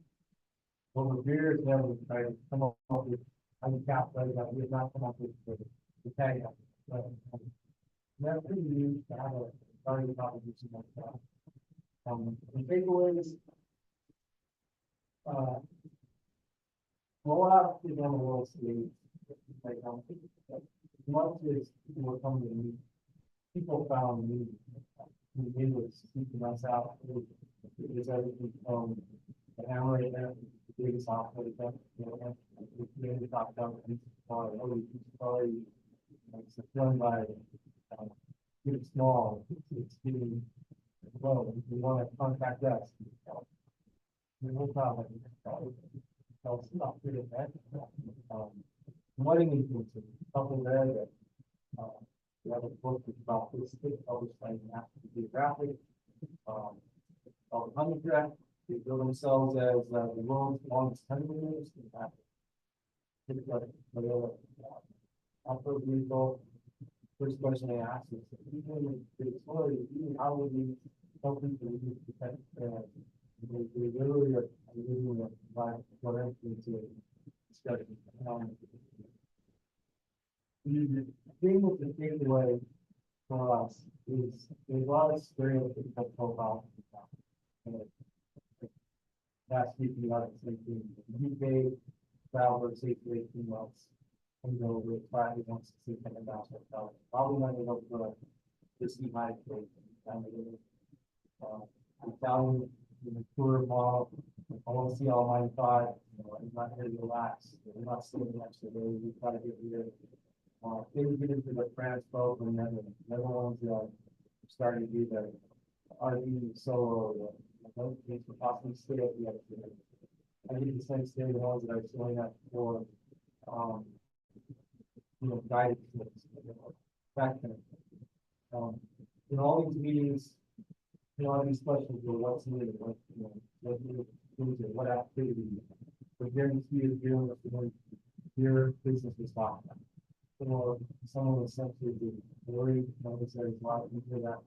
over years now we try to come up with uncapitalized that we have not come up with the tag. But that's pretty new to have a starting proposition like that. The takeaways, roll out to them a little stage. Like, once is people were coming to me, people found me. They were seeking us out. It was everything from the hammer there, the biggest offer that, we had to talk about the story, it's done by, getting small, it's getting, well, if you want to contact us. No problem. So it's not good at that. Wedding influencers, couple there that, we have a book that's about this, published by National Geographic. Called Honey Trap. They build themselves as the world's longest honeymooners. Off-road vehicle. First question I asked is, even the story, even how would we help people use the tech? They literally are using it by whatever to discussion. The thing with the takeaway for us is there's a lot of stereotypical profile. last week, we had the same thing. UK traveler safely 18 months. And go with Friday once to see coming down. Probably not able to this high rate. I'm telling you, the tour model, I want to see all my five, I'm not here to relax. I'm not sitting next to the road. We try to get here. Things get into the France program, and then the other ones, starting to do the RV solo, those things for possibly stay at the other. I did the same thing the ones that I was showing up for, guided trips, that kind of thing. In all these meetings, all these questions were what's needed, what new things, what activity. The guarantee is dealing with when your business is talking about. Or someone was sent to the worry, they said, why did you do that?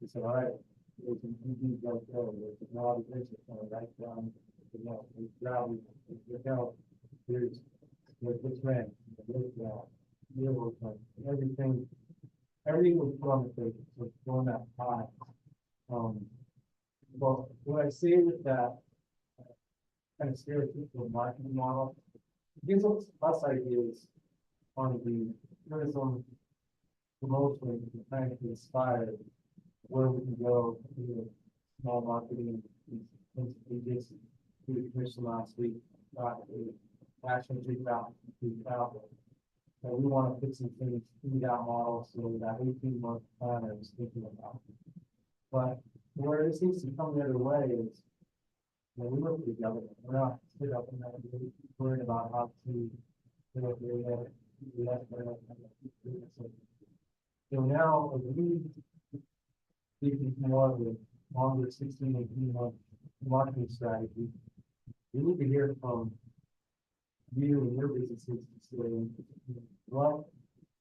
They said, all right, there's an EV go there, there's a lot of business coming right down, there's gravity, there's this rent, everything was put on the table, so during that time. Well, what I say with that kind of stereotypical marketing model, it gives us ideas on the tourism promotion, trying to inspire where we can go, small marketing, we just did a commission last week, actually figure out to travel. And we want to put some things in that model, so that 18-month plan I was thinking about. But where it seems to come the other way is, we work together. We're not split up and worried about how to, so now, as we thinking more of the longer 16-18-month marketing strategy, we need to hear from you and your businesses to say,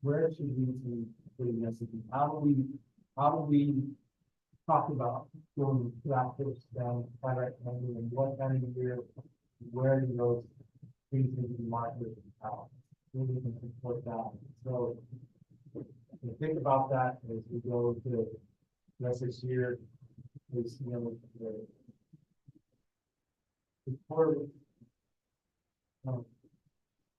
where should we be putting messaging? How do we talk about going practice down direct lending, and what kind of year, where do those things need to be marketed out? We can support that. So think about that as we go to the rest of this year. Is the core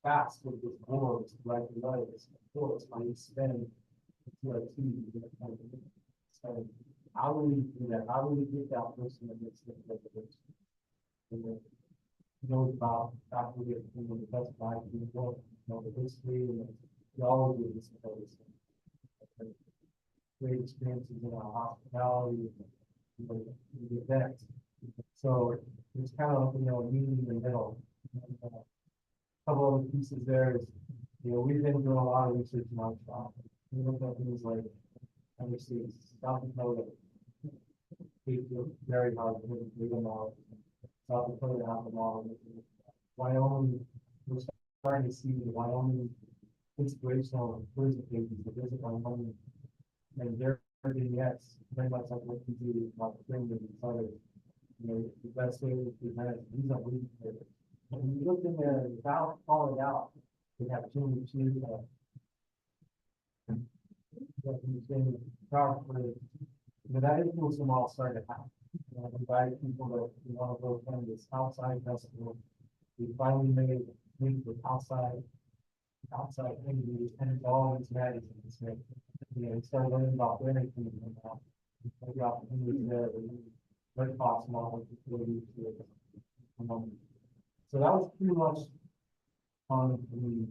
fast with this board, right? It's of course how you spend so how do we do that? How do we get that person that makes the knows about after we get the best buy people, the history and the all of this great experiences in our hospitality, the event. So it's kind of meeting in the middle. And, a couple other pieces there is, we've been doing a lot of research in our shop. We look at things like understates, South Dakota, very hard to legal model. South Dakota have a model. Wyoming, we're starting to see the Wyoming inspirational tourism pages that visit Wyoming, and their vignettes very much like what you do about the thing that you started. The best way to present it, these are reading papers. When you look in there without calling out, we have two that influence them all started to happen. Invite people that want to go from this outside festival. We finally made with outside things, and all these magazines. We started learning about everything and the opportunities there. Very possible. So that was pretty much on the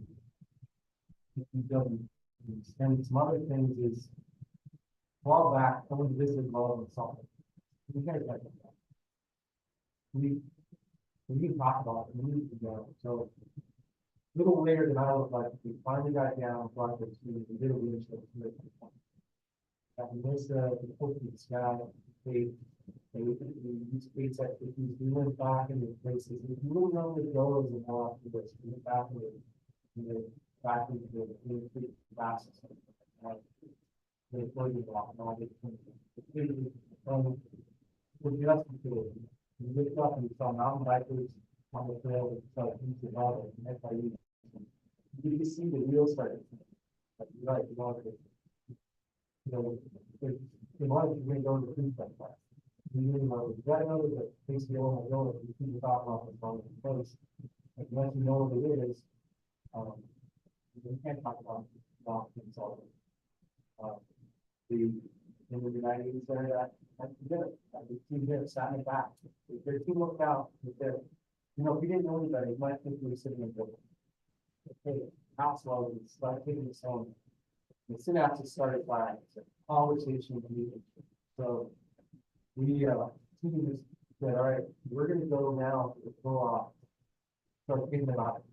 and some other things is a while back, someone visited Mullen Salt. We guys like that. We can talk about it, we need to go. So a little later than I would like, we finally got down to the team and did a leadership to it. And this the the sky, we use space expertise, we went back into places. If you don't know the goals and all of this, we went back back into the classes. The floating block and all this. With the rest of the you look up and you saw mountain bikers on the trail that started into the water and FIU. You can see the wheels started. Right, you want to, you wanted to go to the food truck class. community members, you gotta know that things go on, go, you keep talking about this on the place. Like, once you know what it is, you can't talk about things all. The, in the United States, that's good, the team here sat in the back, if their team looked out, if they're, you know, if we didn't know anybody, you might think we were sitting in the building. Okay, house level, start taking this on. The synapses started by conversation meeting. So we, team is said, all right, we're gonna go now to the co-op. Start thinking about it,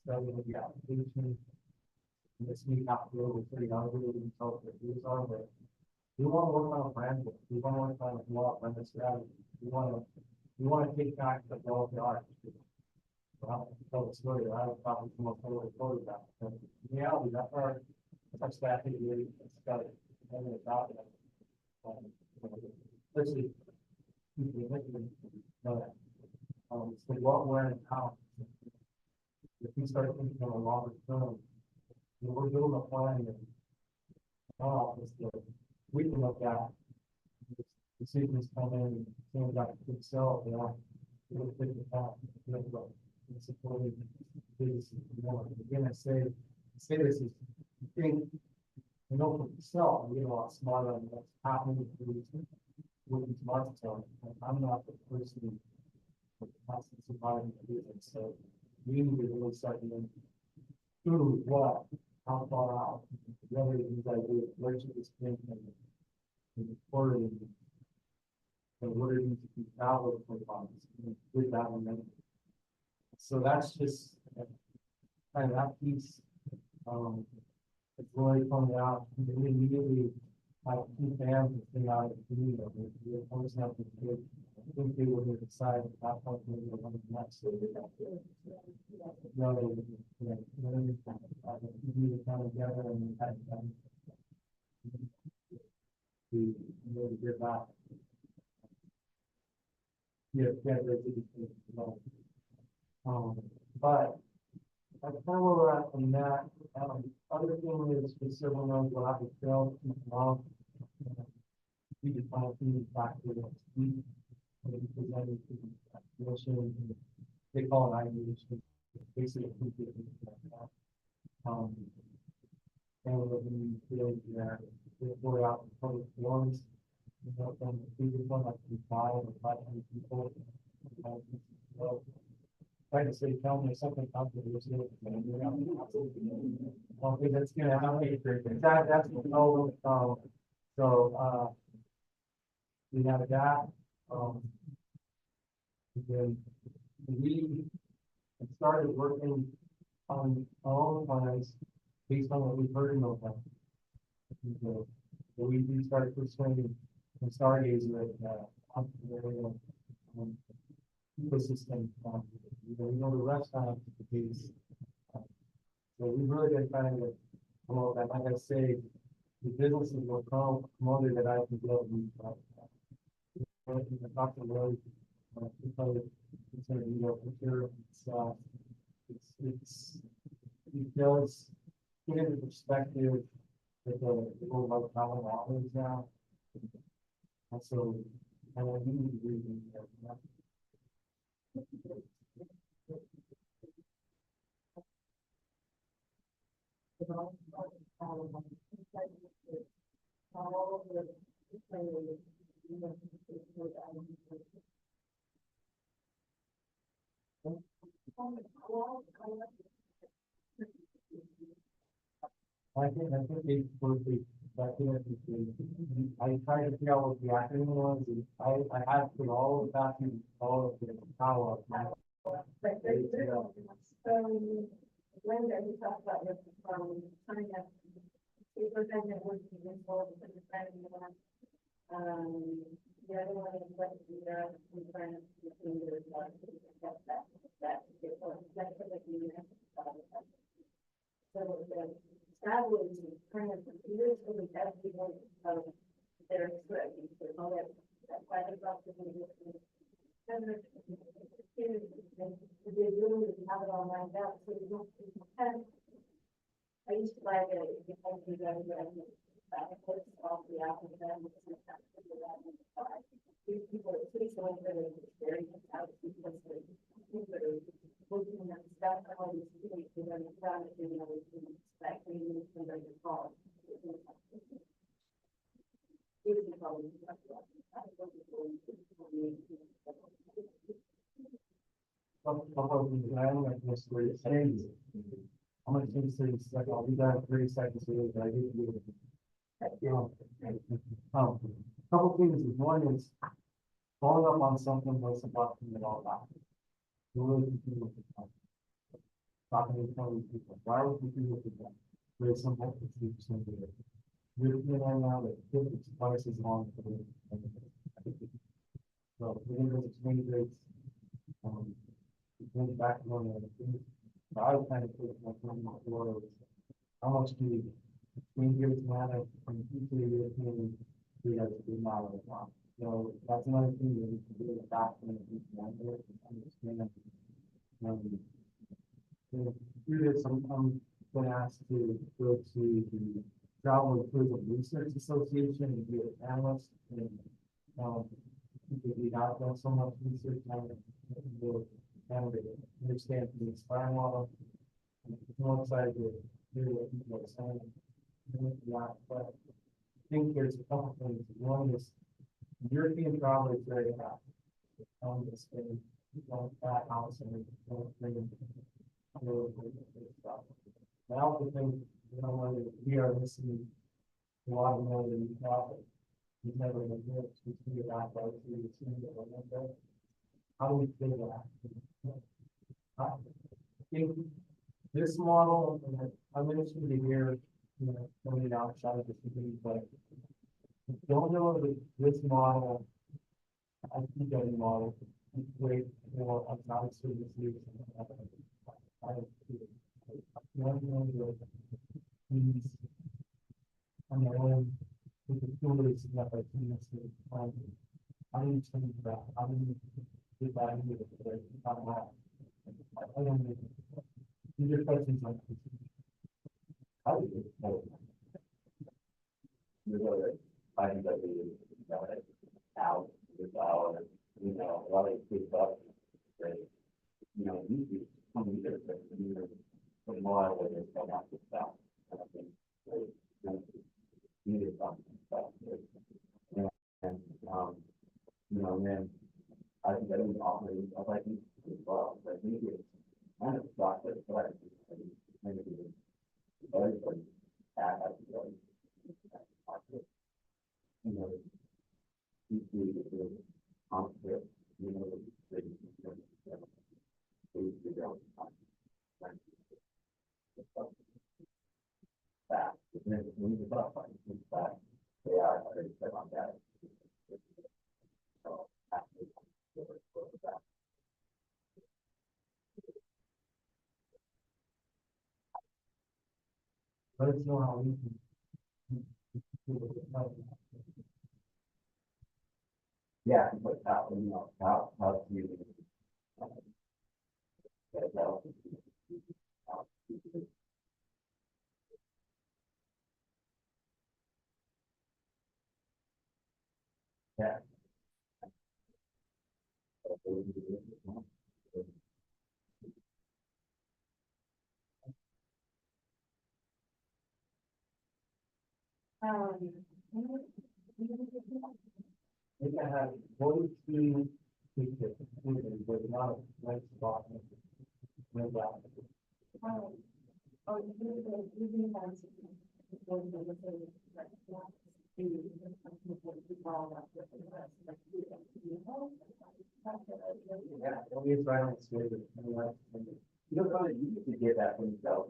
starting with the application. And this week after we're pretty hungry, we can talk to the news on, but we wanna work on a brand, we wanna work on a lot, on this strategy. We wanna take back the role of the art. Well, tell the story, I have probably come up with a story about it. But in reality, that's our staffing really, it's got it, and it's out there. Especially, people listening, know that. It's like what, where, and how. If we start thinking on a longer term, you know, we're building a plan and, it's the, we can look at. Decisions come in, things like itself, you know, it'll fit the path, you know, it's supporting this, you know, again, I say this is, I think, you know, for yourself, you get a lot smarter on what's happening with these markets. I'm not the person that's surviving the business, so we need to really start to through what, how far out, whether these ideas, where should this bring and forward. And what are you to be valid for funds with that one? So that's just kind of that piece. It's really coming out. We immediately have two fans that came out of the community. We always have to do. I think they would have decided at that point maybe they're going to next. No, we come together and had to really get back. Yeah, but that's kind of where we're at from that. Other thing is for several months, we'll have to fill tomorrow. We just want to see back to next week. Maybe presented to the commission. They call it ideation. Basically, and we'll be doing that. We're out in public forums. You know, from the previous one, like 500 people. Trying to say, tell me something controversial. Well, that's gonna happen. That's the goal. So, we have that. Then we started working on our own plans based on what we've heard in those plans. So we started pursuing some stargazer entrepreneurial ecosystem. We know the restaurant piece. So we've really been trying to promote that. Like I say, the businesses will promoted that I can build. I talked to Roy, because it's gonna be a picture. It does put into perspective that the whole about common offerings now. And so, I want you to read it. I think it's perfect. I tried to figure out what the acronym was, and I had to put all of that in all of the power. So, Linda, you talked about your, coming up. You presented one to be involved in the planning one. The other one is what we are trying to do with that. So the travel is kind of years for the everyone their expression. So all that quite a lot of they really have it all lined out, so you don't I used to buy the off the apple. These people Couple of things, I don't like this where it's saying. I'm gonna take 30 seconds, I'll be done in 30 seconds here, but I need to do it. You know, couple things, is one is following up on something that's about to be all about. You really continue with the talking to telling people, why would you do with that? Very simple, it's 3% of it. You're looking right now that it's twice as long for the. So, we're gonna go to 20 rates. Going back to one of the things, I was kind of put my phone on the floor, how much do you, between years matter from future European, we have to be model as well. So that's another thing that we can do in the back when we understand. So through this, I'm gonna ask to go to the Travel and Tourism Research Association and be an analyst and, because we not done so much research on it, we'll kind of understand the Inspire model. I'm more excited to hear what people are saying. But I think there's a couple things. One is European travel is very fast. It's been that house and bring stuff. I also think, when we are listening to a lot of more than travel. We've never been here to see that, but we see that. How do we do that? I think this model, and I'm interested to hear, coming outside of the city, but I don't know that this model, I think any model, is great for outside services. I don't know that these on their own, with the tools that I think is, I don't think that, I don't get that into the, I don't know. These are questions like this. How do you know? I think that we, out with our, a lot of good stuff. Usually some leaders that put more of it is not to stop. And I think needed something stuff. And and then I think that was operating of like as well. But maybe it's kind of stuck with what I think maybe everybody has to go. The conflict, that, they are very set on that. So, let us know how we can. Yeah, but how to yeah. We can have 42 pictures, with not a nice spot. No doubt. Yeah, only it's right on the street. You don't know that you can get that from yourself.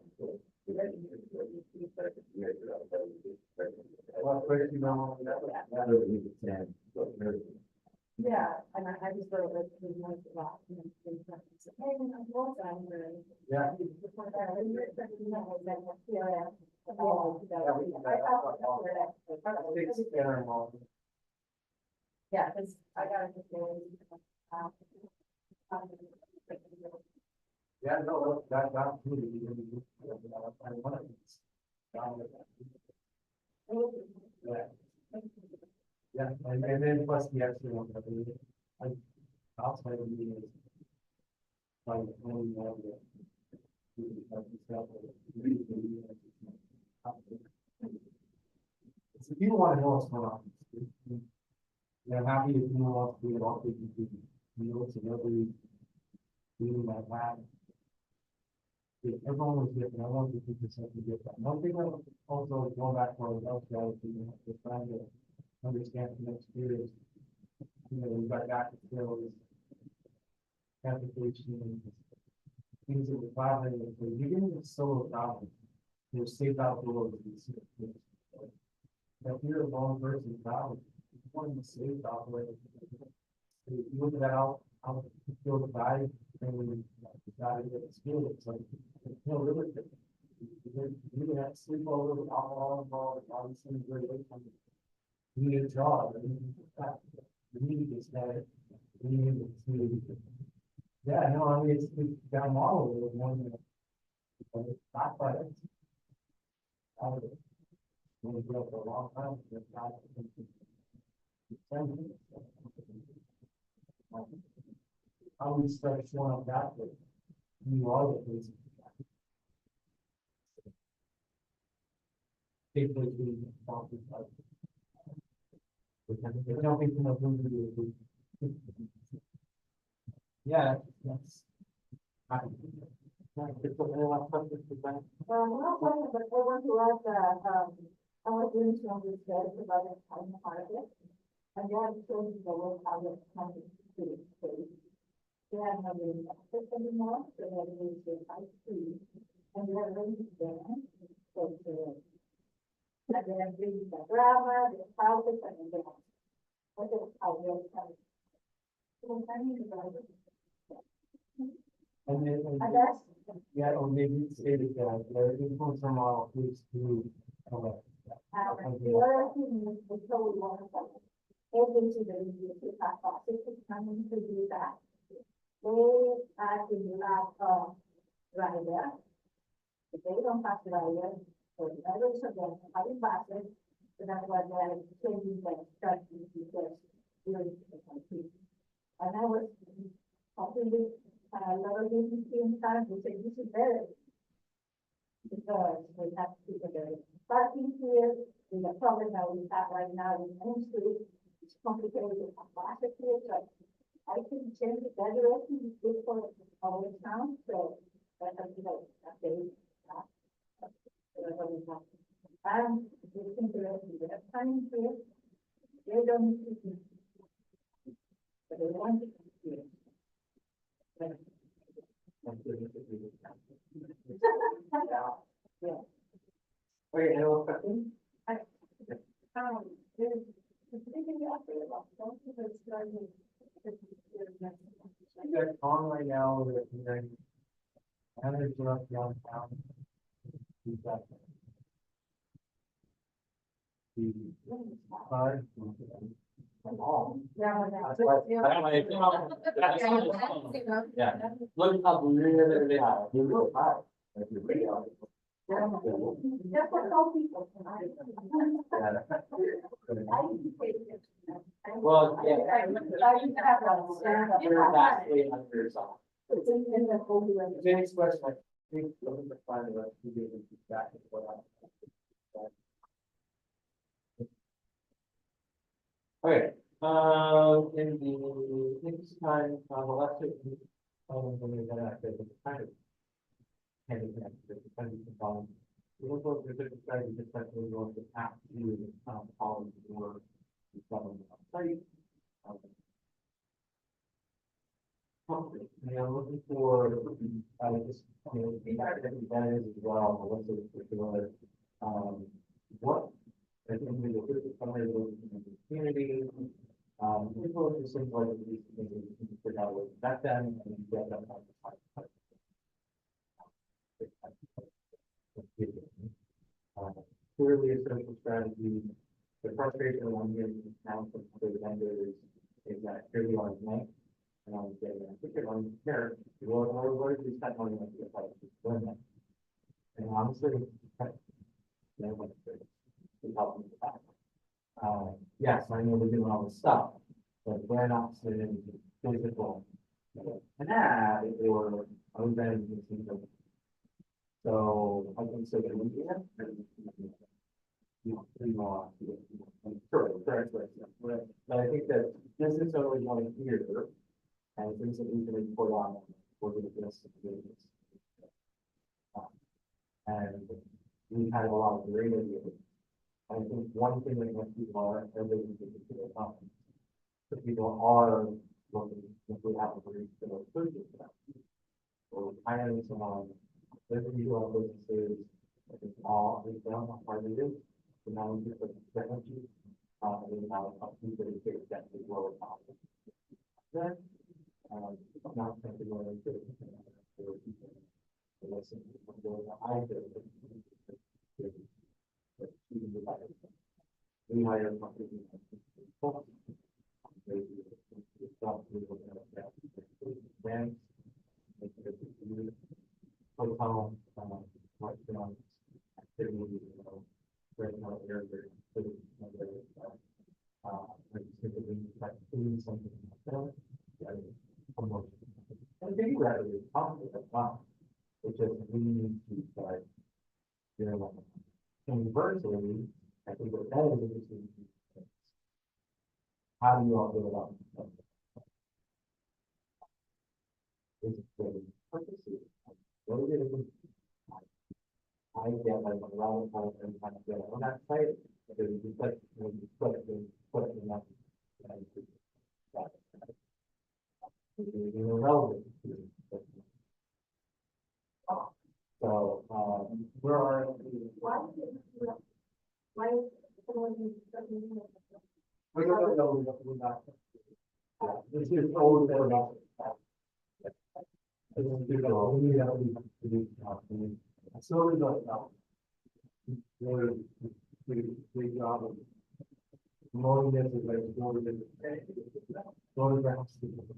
Well, first, that really needs to stand. Yeah, and I just wrote it, it was nice a lot. Hey, I'm going to. Yeah. Yeah, because I got it. Yeah, no, that's really. Yeah. Yeah, and then plus the extra one, outside of the meeting is. Like, only one. So if you want to know what's going on, I'm happy if you want to do it all, we can do meals and every meeting I've had. If everyone was different, I want to keep this something different. One thing that also going back to our health strategy, we're trying to understand the next year is, we've got active skills, application, and things that we're following, and so you're getting a solo problem. You're safe outdoors. If you're a lone person traveling, you want to safe outdoors. If you look at that out the field of dive, and we decided to get skill, it's like, no, really. You can have sleep all over, alcohol involved, all these things, very, you need a job, and you need to stay, you need to. Yeah, no, I mean, it's down model, it was one that, not by it. When we built for a long time, it's not. How we start showing up that way, you are the place. People do talk about. They don't think you know who to do. Yeah, yes. Well, but I want to add that, I was doing some research about the time market. And they have shown the world how it's coming to the space. They are not doing access anymore, so they are doing the high speed. And they are ready to dance. So, and they are bringing the drama, the houses, and the dance. What is how they are coming. So, I mean, And and that's. yeah, or maybe say that, there is one from our police to, The other thing is the code one of them. Agency that is used to pass off, this is coming to do that. They actually have rider. If they don't pass rider, so the others of them are in buses, so that's why they're changing their strategy because during the country. And I was talking with a lot of agency in town, who said this is better. Because we have to put the parking here, with the problem that we have right now in Main Street, it's complicated to have buses here, so I think change the direction is good for our town, so that's a good update. And it's interesting, they have time here, they don't need to be. But they want to be here. Yeah. Okay, any more questions? There's, thinking out there about something that's starting. That's on right now, we're hearing. And there's rough downtown. We've got the card. Yeah. Yeah. Look up really high. You look high. That's what all people. Well, yeah. I used to have a. You're vastly under yourself. It's in the whole. Next question, I think, let me find the rest of you back and forth. Okay, in the next time, the last two, when we're gonna activate the kind of. Hand in hand, the kind of component. We'll go through the strategy, just like we're going to have to do the policy work. And I'm looking for, just, feedback that you guys as well, what's the particular, what, I think we will put somebody in the community, people just seem like these things we can figure out what back then and get them. Clearly a social strategy, the frustration I'm getting now from other vendors is that here we are tonight. And I'm saying, I think if I'm here, what is this type of money like to doing that? And honestly, help me with that. Yes, I know we're doing all this stuff, but we're not sitting physical. An ad or event. So I can say that we have. Correct. But I think that this is only one here, and things that we can report on, we're gonna get some business. And we had a lot of great ideas. I think one thing that most people are, everybody can get to the conference. The people are looking, if we have a brief, to go through this. Or hiring someone, there's people on businesses, I think all, we've done, hard to do. So now we just put the technology, and now people who take that to grow. Then, not something more than good. Listen, I did. We hire companies. Then, hotel, restaurants, activities, right now, areas, like typically, like doing something like that. Promotion. And maybe rather than talking about, it's just we need to start, you know, conversely, I think what that is interesting. How do you all feel about it? Is it really purposes? What is it? I get like a lot of times every time I get it. I'm not excited because it's just like when you put it in that. It's irrelevant. So, where are? Why is someone who's We don't know, we're not. This is old or not. This is good, we have to do, so we don't know. Really, big job of. Promoting this is like, photographs,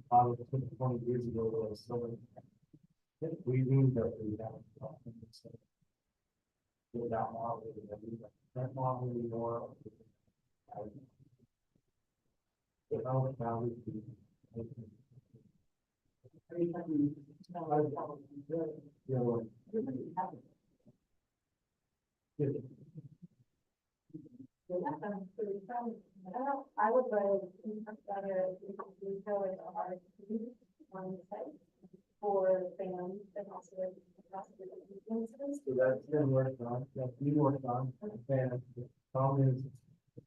probably 20 years ago, there was so many. We knew that we have. Without modeling, that modeling more. I would rather better retailers are on the site for fans and also businesses. So that's been worked on, that's been worked on, and the problem is,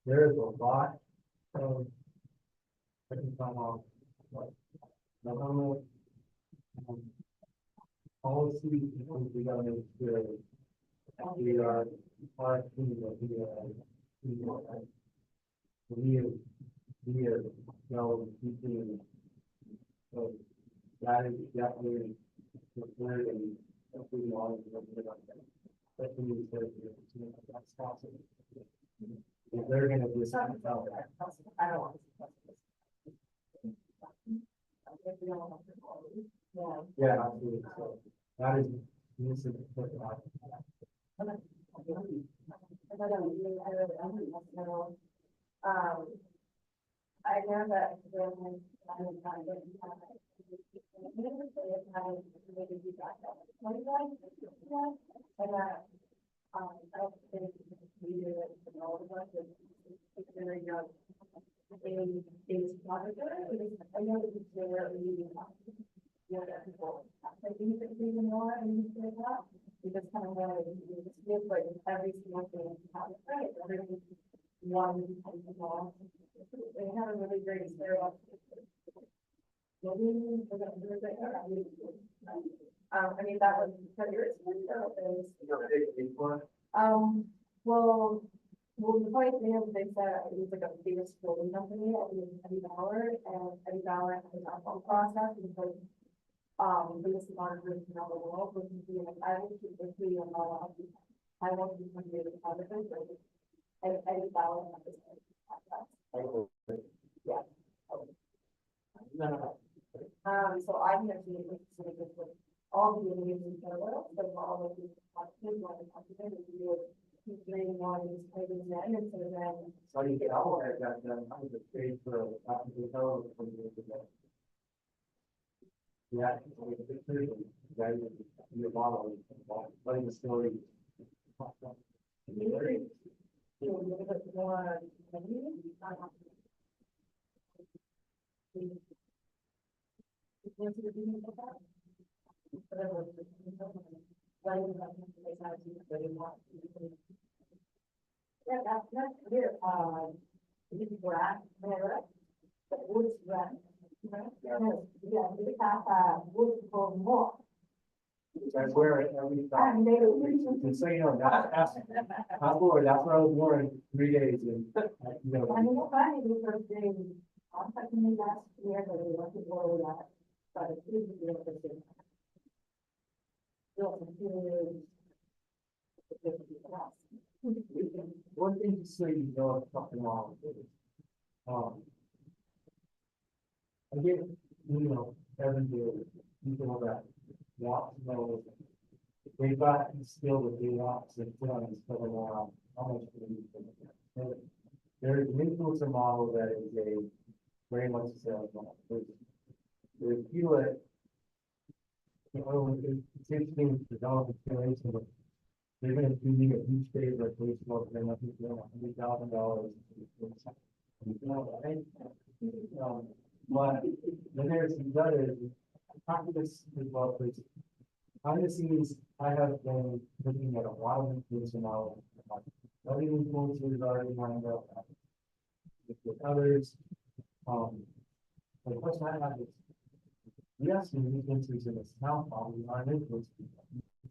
there is a lot of. I can come off, like, not only. Policy, because we gotta make sure. that we are, we are, well, keeping. So, that is definitely. Preferred and definitely on. That's when you said, that's possible. If they're gonna do something about that. I don't want to. Yeah, absolutely. So that is. This is what I know that when I'm not getting and that, I don't think we do it for all of us, it's very young. In is monitor, I know that it's there, you know, people, I think it's even more, and you say that, because kind of what it is, like every single thing, right, everything, one, they have a really great stereo. Maybe, I mean, that was, so your experience, well, the point is, they said it was like a biggest holding company, it was Eddie Bauer, and Eddie Bauer has a whole process, because, biggest marketers in all the world, which is being like, I will keep this video on all of you. I won't be some of the other things, and Eddie Bauer has this process. Yeah. So I'm actually interested with all the videos in parallel, but all of these questions, like, I'm doing one of these pages in, and so then. So you get all of that done, I was a paid for, the fellow for years ago. Yeah, your model, telling the story. Yeah, that's here, this is Brad, Mara, the woods Brad. Yeah, we have, wood for more. That's where every time. And they. And so, you know, I'm bored, that's where I was born 3 days and, you know. I mean, it's funny because they, contacted me last year, that they want to go that, but it's really interesting. Still confused. One thing to say, you know, I'm fucking wrong with it. I get, you know, every day, people that want to know, they've got instilled that they want to done instead of how much they need to. There's an influencer model that is a very much a sales model. There's people that, you know, it's interesting to develop experience, but they're gonna do me a huge favor at Facebook, they're not gonna $100,000. You know, but then there's these others, practice as well, because behind the scenes, I have been looking at a lot of influencer models. Other influencers are already lined up with others. The question I have is, yes, we need influencers in this town, we are influencers.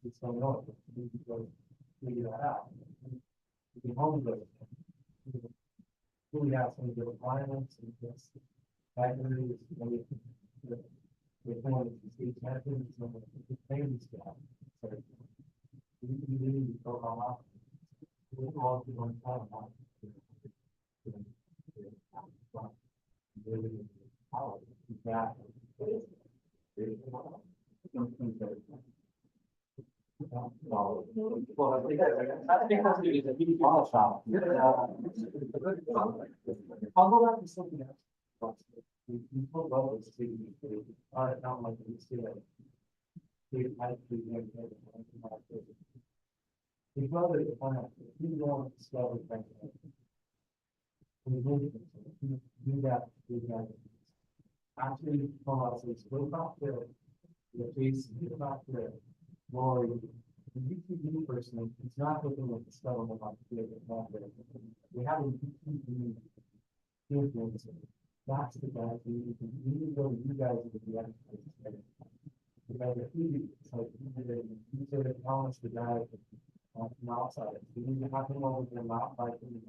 It's going on, we need to go figure that out. We can home go. We have some good requirements and just. Factories, with one of the state champions, some of the things that. So. We really go on. We're all to one time. Well, I think that's because it is a huge ball shop. I'll go back to something else. We pulled over the city, not like we see it. We brother, we don't discover things. We do that, actually, from us, it's still not there. The face is not there. Lori, the UTV person, it's not looking at the stuff about the field, it's not there. We have a UTV influencer. That's the guy who you can go to you guys with the exercise. Because if you, it's like, you sort of promise the guy from outside, you need to have him over there, not like, you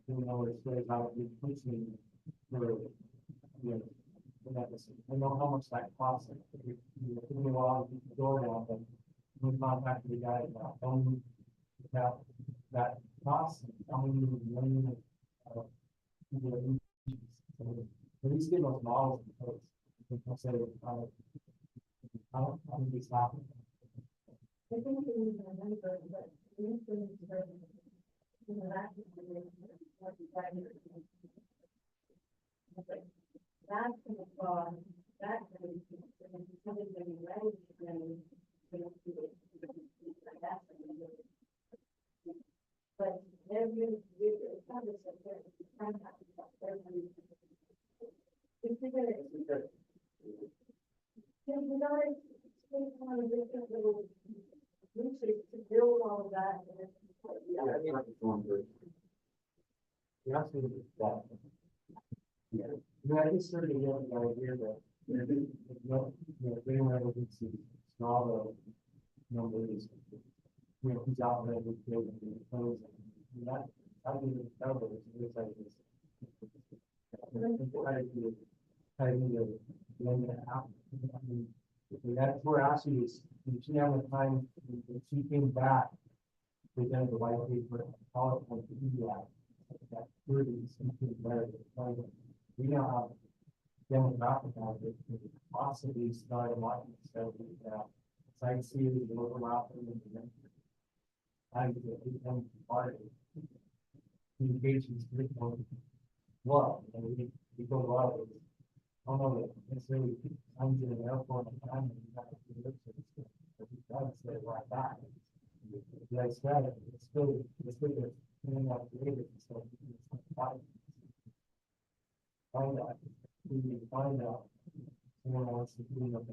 know, it says how you pushing for, you know, I know how much that costs. You're putting a lot of the door down, but we contact the guy about only that cost, only million of people. At least give those models because they can say, I don't be stopping. I think it is a number, but the influence is very, you know, that's what the value is. That's the fraud, that's the something that you ready to then, that's but every year, it's not just a very, it's kind of every. It's a you know, it's one of the different little research to build all of that. You absolutely that. Yeah. I just started to get the idea that, they were able to see small numbers. You know, who's out there with building and clothes and that, I didn't know that it's like this. I mean, blend it out. And that's where actually is, she had the time, when she came back, they done the white paper, PowerPoint to do that 30 something better. We now have demographic out there, possibly start a market, so sightseeing, local out there. I become part of it. Communications, well, and we go a lot of it. I don't know that necessarily I'm in an airport and I'm in the look at it, but you gotta say it like that. Like that, it's still Cleaning up the neighbors and stuff. Find out, we need to find out. Someone wants to clean up.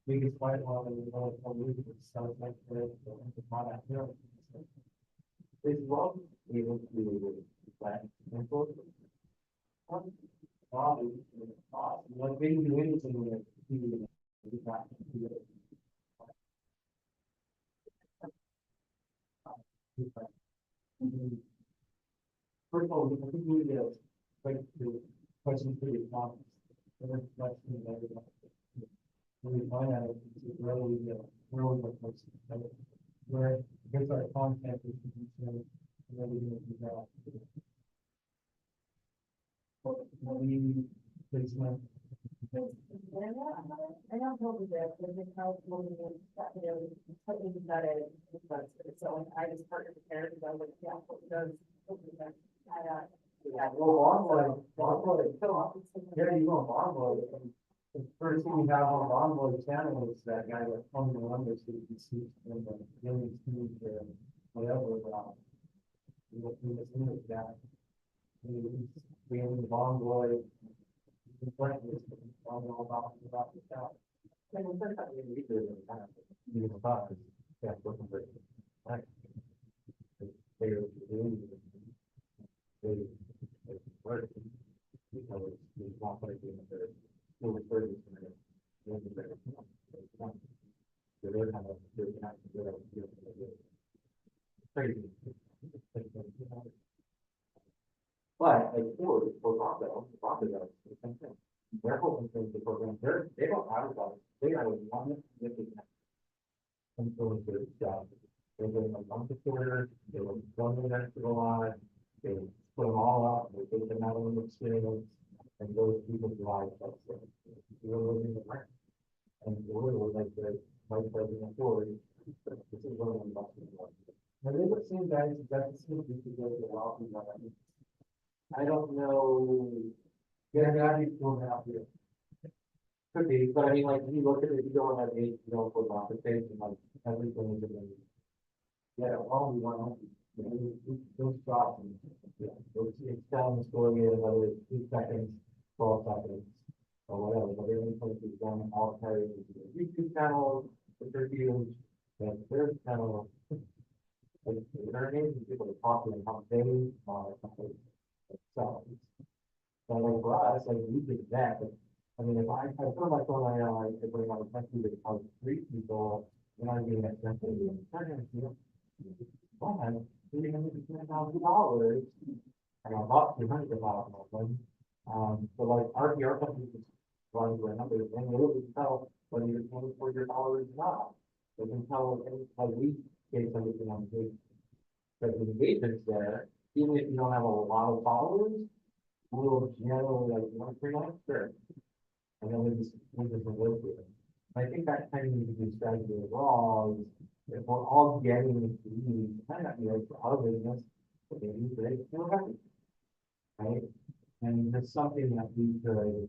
Biggest white one, and we know it's all legal, it sounds like the product here. Is Rob able to plan and go? Probably, like, they can do anything with it. You got to do it. First of all, I think we need to, like, the question for your comments. The next question that we have. When we find out, it's really the person, right? Where, here's our content, we can consider, and then we can do that. Maybe, placement. I don't know that, but the house woman was, you know, totally not a, so I just partnered with her, because I was, yeah, what does. Yeah, well, Bonvoy, yeah, you go on Bonvoy, and the first thing you have on Bonvoy channel is that guy that comes in London, so you can see in the million speed or whatever, you know, in this image that. We in the Bonvoy. All about the town. And the first time we meet with them, you know, about it, yeah, looking for it. Right. They're doing it. They work. Because it's not like in the school service. They're kind of, crazy. But like for Rockwell, the same thing. They're hoping for the program, they don't advertise, they are one significant. Influencer job. They're doing a bunch of orders, they will run the next to the line, they put them all up, they take them out of the experience. And those people's lives, that's it. You're living the rent. And we're like the vice president authority, this is one of them. Now, they were saying guys, that this is to go to the office, I don't know. yeah, that is going out here. Could be, but I mean, like, you look at it, you go on that page, you know, for compensation, like, everything is in. Yeah, all we want, you know, those jobs, and, Yeah, it's telling the story in another 2 seconds, 12 seconds, or whatever, but every place is done, all carries into the YouTube channel, which are huge, and there's channel. Like, there are amazing people that talk to them, how they are, something, so. So like for us, like we did that, but, I mean, if I put my phone on, I bring out a country that tells 3 people, and I'm getting that, they're gonna, you know. Well, I'm $310,000, and I bought 200,000 of them. So like our PR company just runs their numbers, and they really tell whether you're paying for your dollars or not. They can tell, like we get something on the page. But the engagement's there, even if you don't have a lot of followers, we'll generally like, you want to bring on, sure. And then we just work with it. I think that kind of needs to be strategy overall, is if we're all getting the leads, might not be right for our business, but maybe for it, we're happy. Right? And there's something that we could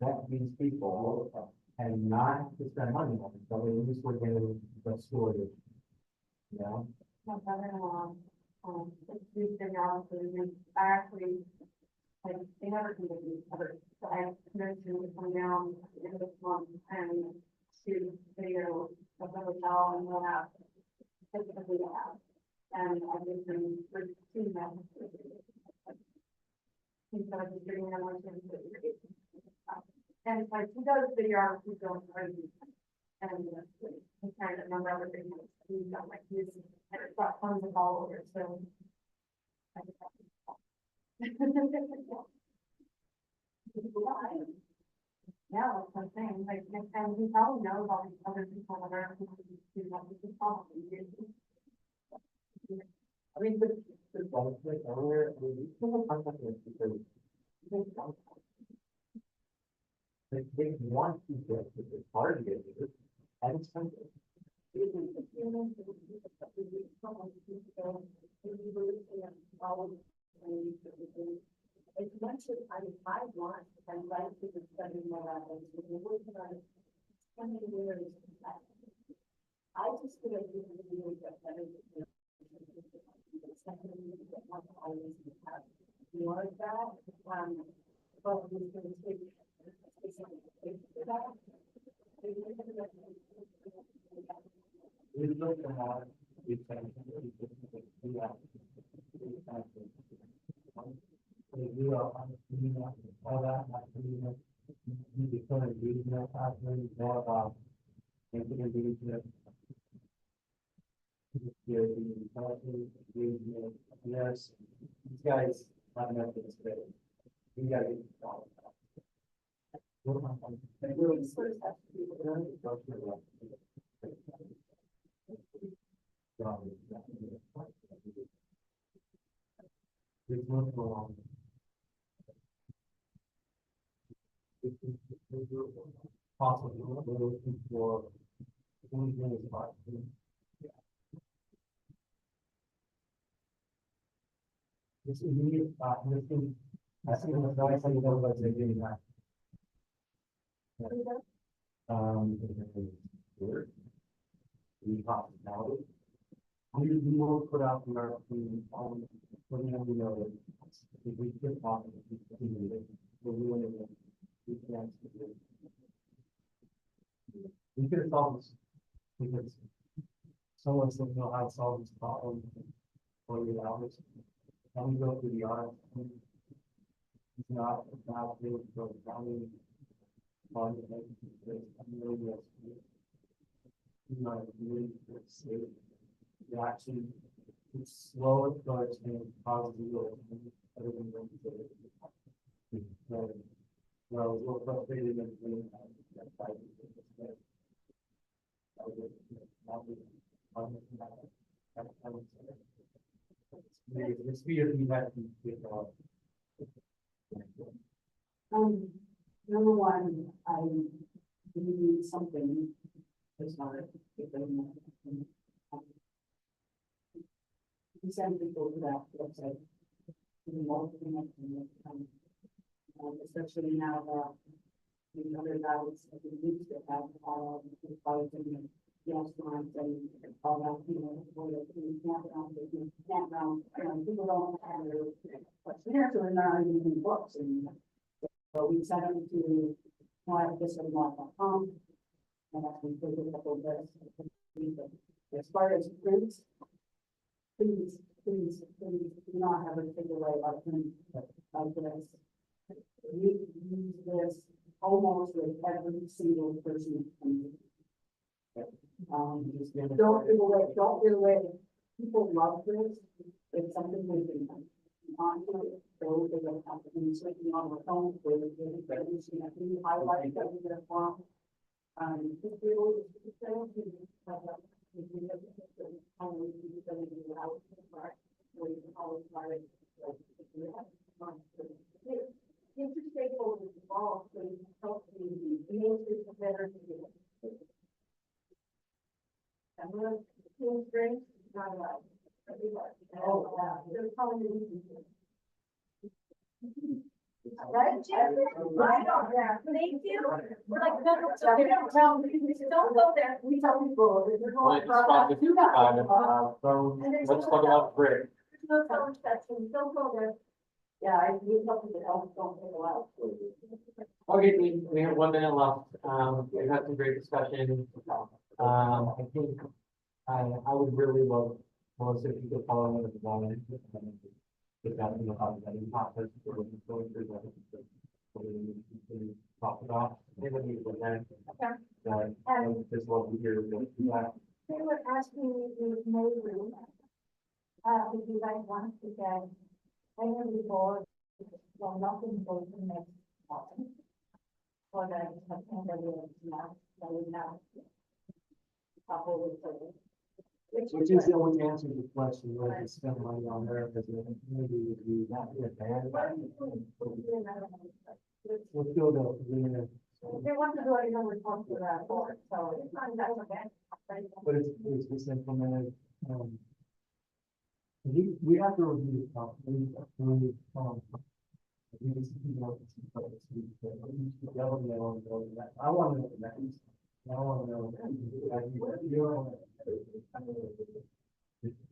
vet these people and not have to spend money on it, but at least we're getting the story. You know? My brother-in-law, we figured out, so I actually, like, they never can get me covered. So I committed to come down at the end of this month and shoot video of the hotel and we'll have, typically have. And I've been doing, we're seeing that. He's gonna be doing that one thing. And it's like, he does videography going crazy. And he's kind of number other things, he's got like, he's got tons of followers, so. Yeah, that's what I'm saying, like, and he probably knows all these other people that are, who have this problem. I mean, the bonus like earlier, I mean, these people contact us because they want to get it, it's hard to get it, and it's expensive. It's much as I want, and like to be studying more about it, because we're working on it. So many years. I just feel like we can really get better. second, we get one always have more of that, but we can take. We look at how we can. We are on all that, like, we declare regional, more about. Yes, these guys have enough to say. We gotta get. Possibly, we're looking for. This immediate, this thing, I see the guys saying that was a getting back. Word. We hospitality. We will put out the putting on the notice. If we can talk, we're doing it. We can't. We could have solved this. Because someone doesn't know how to solve this problem. 48 hours. Can we go through the audit? It's not really for the county. Not really safe. You actually, it's slow, but it's going to cause you. Well, we're frustrated and the speed of you have to get Number one, I need something. It's not. You send people to that website. Especially now that the other guys, I think, used to have all the college and restaurants and all that, you know, where you campground, people don't have their questionnaires, so they're not even in books and. So we sent them to wilddistrictlaw.com. And actually put a couple of this. As far as prints, please do not have a takeaway about print like this. We use this almost with every single person. Don't give away. People love this. It's something we can on to. So they don't have to be switching on the phone for the highlight that we're gonna want. Just really, interstakeholders involved, so you can help the better to do it. And we're team strength, not allowed. Oh, wow. They're probably right, right on there. Thank you. We're like, no, we don't tell them, don't go there. We tell people. They're going so let's talk about break. no telling section, don't go there. Yeah, I need something to help, don't take a while. Okay, we have 1 minute left. We've had some great discussion. I think I would really love most if you could follow me with the volume. With that, you know, how that process for going through the talk about. Maybe with that. This is what we hear. They were asking me if maybe, if you guys want to get any report, well, nothing goes to next month. For the September, now, that we now. Couple weeks ago. Which is the only answer to the question, whether to spend money on there, because maybe would be not be a bad. We'll still go. They want to do it, we talk to that board, so it's not that bad. But it's just implemented, we have to review, I want to know that. I want to know.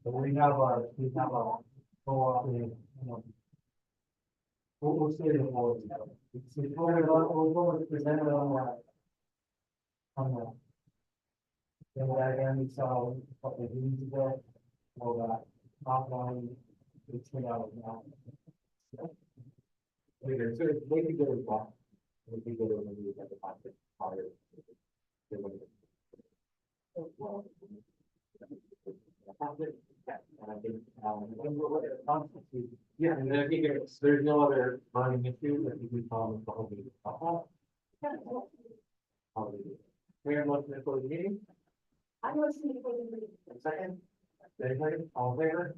But we have a co-op, you know. We'll see the board. We'll go with presented on that. On the. Then again, we saw a couple of meetings ago, all that, not one, it's been out now. Okay, so they could go as well. They could go to the movie at the pocket, higher. And I think, yeah, and then I think there's no other burning issue, I think we found the whole meeting. We have motion to close the meeting, I know it's. second, all in favor?